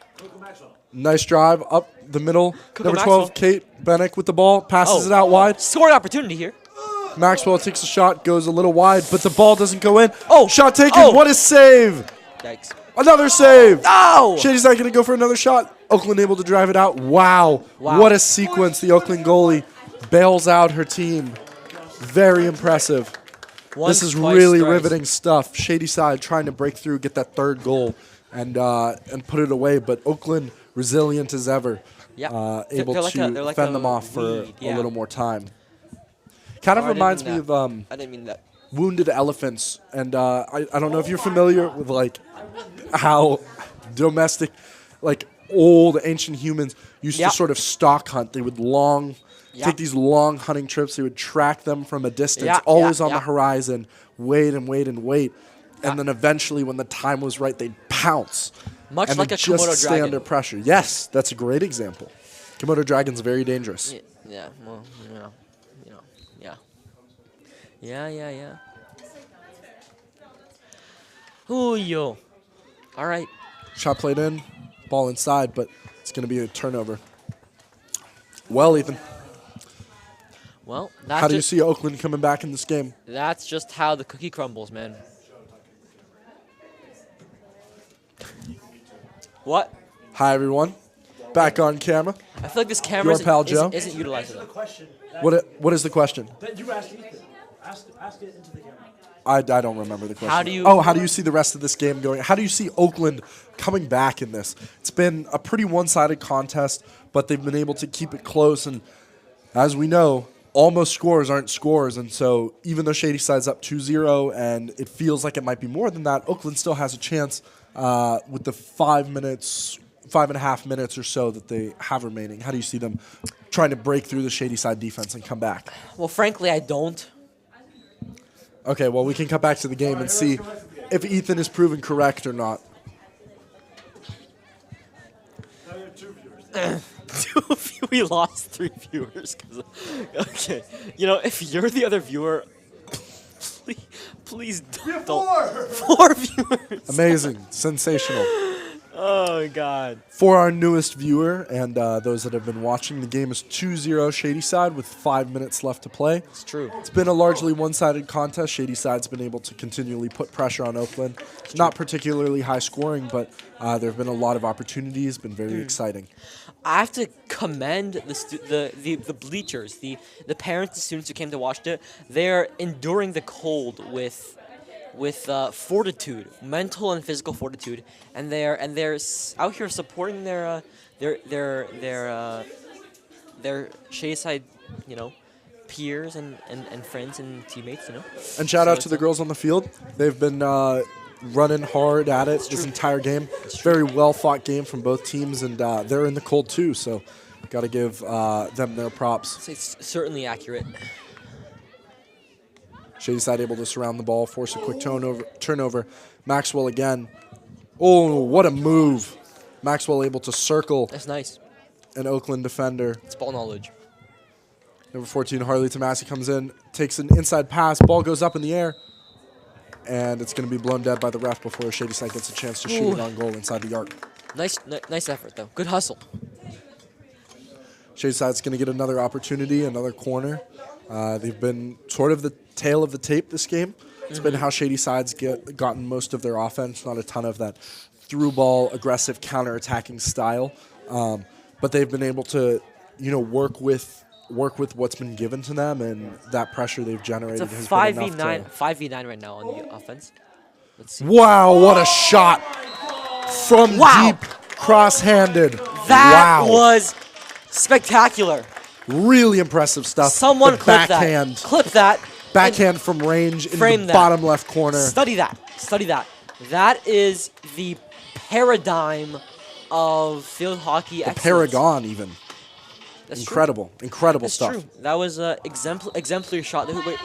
Nice drive up the middle. Coco Number 12, Maxwell. Kate Bennick with the ball. Passes Oh. it out wide. Scoring opportunity here. Maxwell takes a shot, goes a little wide, but the ball doesn't go in. Oh. Shot taken. Oh. What a save. Yikes. Another save. Oh! Shady's not going to go for another shot. Oakland able to drive it out. Wow. Wow. What a sequence. The Oakland goalie bails out her team. Very impressive. Once, This is twice, really thrice. riveting stuff. Shady side trying to break through, get that third goal, and put it away. But Oakland resilient as ever, Yeah. able They're like to they're like fend a them off for weed, a yeah. little more time. Kind of Oh, I didn't reminds mean me that. of I didn't mean that. wounded elephants, and I don't know if you're familiar with like how domestic, like old ancient humans used Yeah. to sort of stalk hunt. They would take these long hunting trips. They would track them from a distance, Yeah, always yeah, on the yeah. horizon, wait and wait and wait. Yeah. And then eventually, when the time was right, they'd pounce. Much and like then a just Komodo stay dragon. under pressure. Yes, that's a great example. Komodo dragon's very dangerous. Yeah. Well, yeah. Yeah. Ooh, yo. All right. Shot played in, ball inside, but it's going to be a turnover. Well, Ethan, Well, that's how do you just, see Oakland coming back in this game? that's just how the cookie crumbles, man. What? Hi, everyone. Back on camera. I feel like this camera Your pal Joe? isn't utilized enough. What is the question? You asked Ethan. Ask it into the camera. I don't remember the question. How do you- how do you see the rest of this game going? How do you see Oakland coming back in this? It's been a pretty one-sided contest, but they've been able to keep it close. And as we know, almost scores aren't scores. And so even though Shady Side's up 2-0 and it feels like it might be more than that, Oakland still has a chance with the 5.5 minutes or so that they have remaining. How do you see them trying to break through the Shady Side defense and come back? Well, frankly, I don't. Okay, well, we can cut back to the game and see if Ethan is proven correct or not. We lost 3 viewers. Okay, if you're the other viewer, please don't. 4 viewers. Amazing. Sensational. Oh God. For our newest viewer and those that have been watching, the game is 2-0 Shady Side with 5 minutes left to play. It's true. It's been a largely one-sided contest. Shady Side's been able to continually put pressure on Oakland. Not particularly high scoring, but there have been a lot of opportunities. Been very exciting. I have to commend the bleachers, the parents, the students who came to watch it. They're enduring the cold with fortitude, mental and physical fortitude, and they're out here supporting their Shady Side, peers and friends and teammates, And shout So out to the girls on the field. They've been running hard at it this entire game. Very well-fought game from both teams, and they're in the cold too, so got to give them their props. It's certainly accurate. Shady Side able to surround the ball, force a quick turnover. Maxwell again. Oh, what a move. Maxwell able to circle That's nice. an Oakland defender. It's ball knowledge. Number 14, Harley Tomasi comes in, takes an inside pass. Ball goes up in the air, and it's going to be blown dead by the ref before Shady Side gets a chance to shoot it on goal inside the arc. Nice effort, though. Good hustle. Shady Side's going to get another opportunity, another corner. They've been sort of the tail of the tape this game. It's been how Shady Side's gotten most of their offense, not a ton of that through ball, aggressive, counter-attacking style. But they've been able to, work with what's been given to them, and that pressure they've generated It's a has 5v9 been enough 5v9 right now on the offense. Let's see. Wow, what a shot from deep, cross-handed. That wow. was spectacular. Really impressive stuff. Someone The clip backhand. that. Clip that. Backhand from range in frame the that. bottom left corner. Study that. Study that. That is the paradigm of field hockey excellence. Paragon even. That's Incredible. True. Incredible That's stuff. true. That was an exemplary shot. Wait.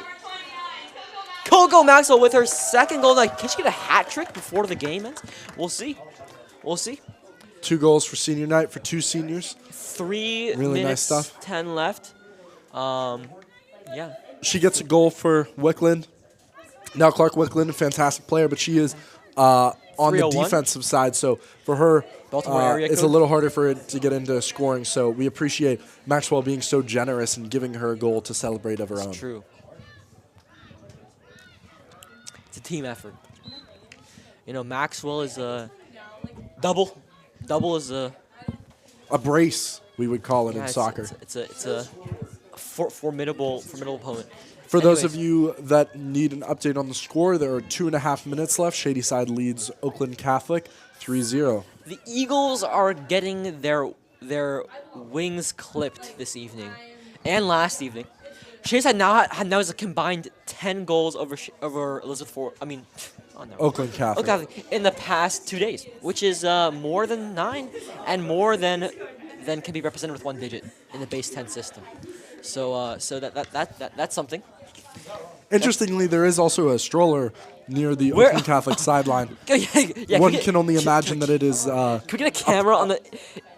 Coco Maxwell with her second goal. Can she get a hat trick before the game ends? We'll see. 2 goals for senior night for 2 seniors. 3 Really minutes, nice stuff. 10 left. Yeah. She gets a goal for Wickland. Now Clark Wickland, a fantastic player, but she is on the 301. defensive side. So for her, Baltimore area it's a code. little harder for it to get into scoring. So we appreciate Maxwell being so generous and giving her a goal to celebrate of her own. It's true. It's a team effort. You know, Maxwell is a double. Double is a A brace, we would call it in soccer. It's a formidable opponent. For those of you that need an update on the score, there are 2.5 minutes left. Shadyside leads Oakland Catholic 3-0. The Eagles are getting their wings clipped this evening and last evening. Shadyside now has a combined 10 goals over Elizabeth Ford. Oakland Catholic. In the past 2 days, which is more than 9 and more than can be represented with 1 digit in the base 10 system. So that's something. Interestingly, there is also a stroller near the Oakland Catholic sideline. One can only imagine that it is. Can we get a camera on the?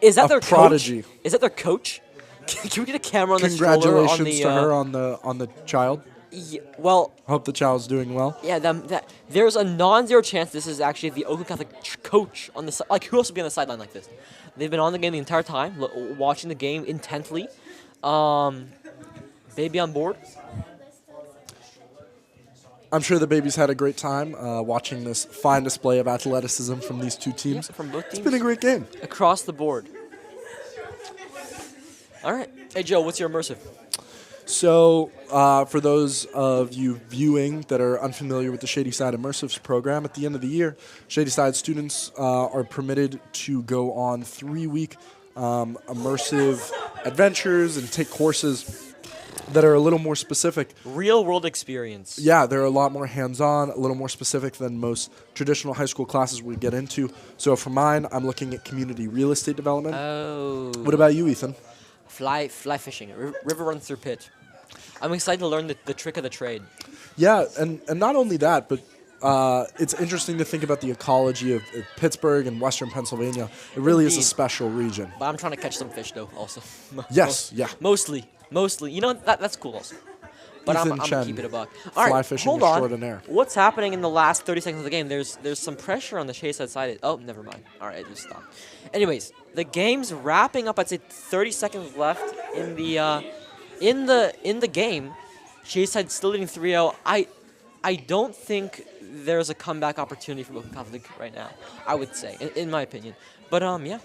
Is that their prodigy. coach? Is that their coach? Can we get a camera on the stroller? Congratulations to her on the child. Yeah, well, hope the child's doing well. Yeah, there's a non-zero chance this is actually the Oakland Catholic coach on the like. Who else would be on the sideline like this? They've been on the game the entire time, watching the game intently. Baby on board. I'm sure the babies had a great time watching this fine display of athleticism from these two teams. Yeah, from both teams. It's been a great game. Across the board. All right. Hey, Joe, what's your immersive? So, for those of you viewing that are unfamiliar with the Shadyside Immersives program, at the end of the year, Shadyside students are permitted to go on 3-week immersive adventures and take courses that are a little more specific. Real world experience. Yeah, they're a lot more hands-on, a little more specific than most traditional high school classes we get into. So for mine, I'm looking at community real estate development. Oh. What about you, Ethan? Fly fishing. River runs through pitch. I'm excited to learn the trick of the trade. Yeah, and not only that, but it's interesting to think about the ecology of Pittsburgh and Western Pennsylvania. It really is a special region. But I'm trying to catch some fish, though, also. Yes, yeah. Mostly. You know, that's cool also. But I'm going to keep it a buck. All right, fishing hold on. extraordinaire. What's happening in the last 30 seconds of the game? There's some pressure on the Shadyside side. Oh, never mind. All right, just stop. Anyways, the game's wrapping up. I'd say 30 seconds left in the game. Shadyside still leading 3-0. I don't think there's a comeback opportunity for Oakland Catholic right now, I would say, in my opinion. But, yeah.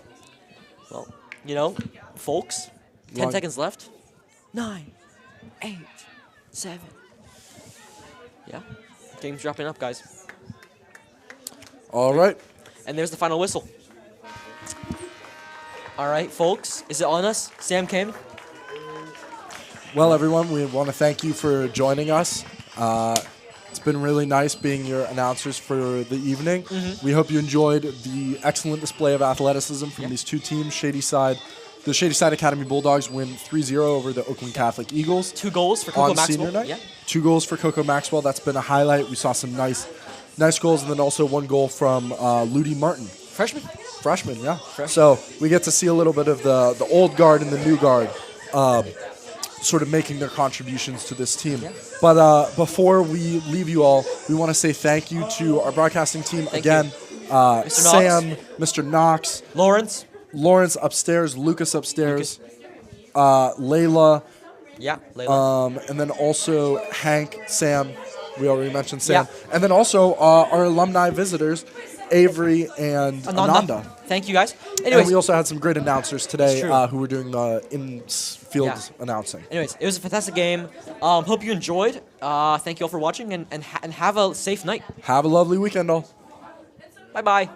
Well, you know, folks, 10 seconds left. 9, 8, 7. Yeah. Game's wrapping up, guys. All right. And there's the final whistle. All right, folks. Is it on us? Sam came. Well, everyone, we want to thank you for joining us. It's been really nice being your announcers for the evening. Mm-hmm. We hope you enjoyed the excellent display of athleticism from these two teams. The Shadyside Academy Bulldogs win 3-0 over the Oakland Catholic Eagles. 2 goals for Coco Maxwell. Senior night. Yeah. 2 goals for Coco Maxwell. That's been a highlight. We saw some nice goals, and then also 1 goal from Ludi Martin. Freshman, yeah. So we get to see a little bit of the old guard and the new guard sort of making their contributions to this team. Yeah. But before we leave you all, we want to say thank you to our broadcasting team. Thank again. Mr. Sam, Knox. Mr. Knox. Lawrence upstairs, Lucas upstairs, Layla. Yeah, Layla. And then also Hank, Sam. We already mentioned Sam. Yeah. And then also our alumni visitors, Avery and Ananda. Thank you, guys. Anyways, and we also had some great announcers today who were doing in-field announcing. Anyways, it was a fantastic game. Hope you enjoyed. Thank you all for watching, and have a safe night. Have a lovely weekend, all. Bye-bye.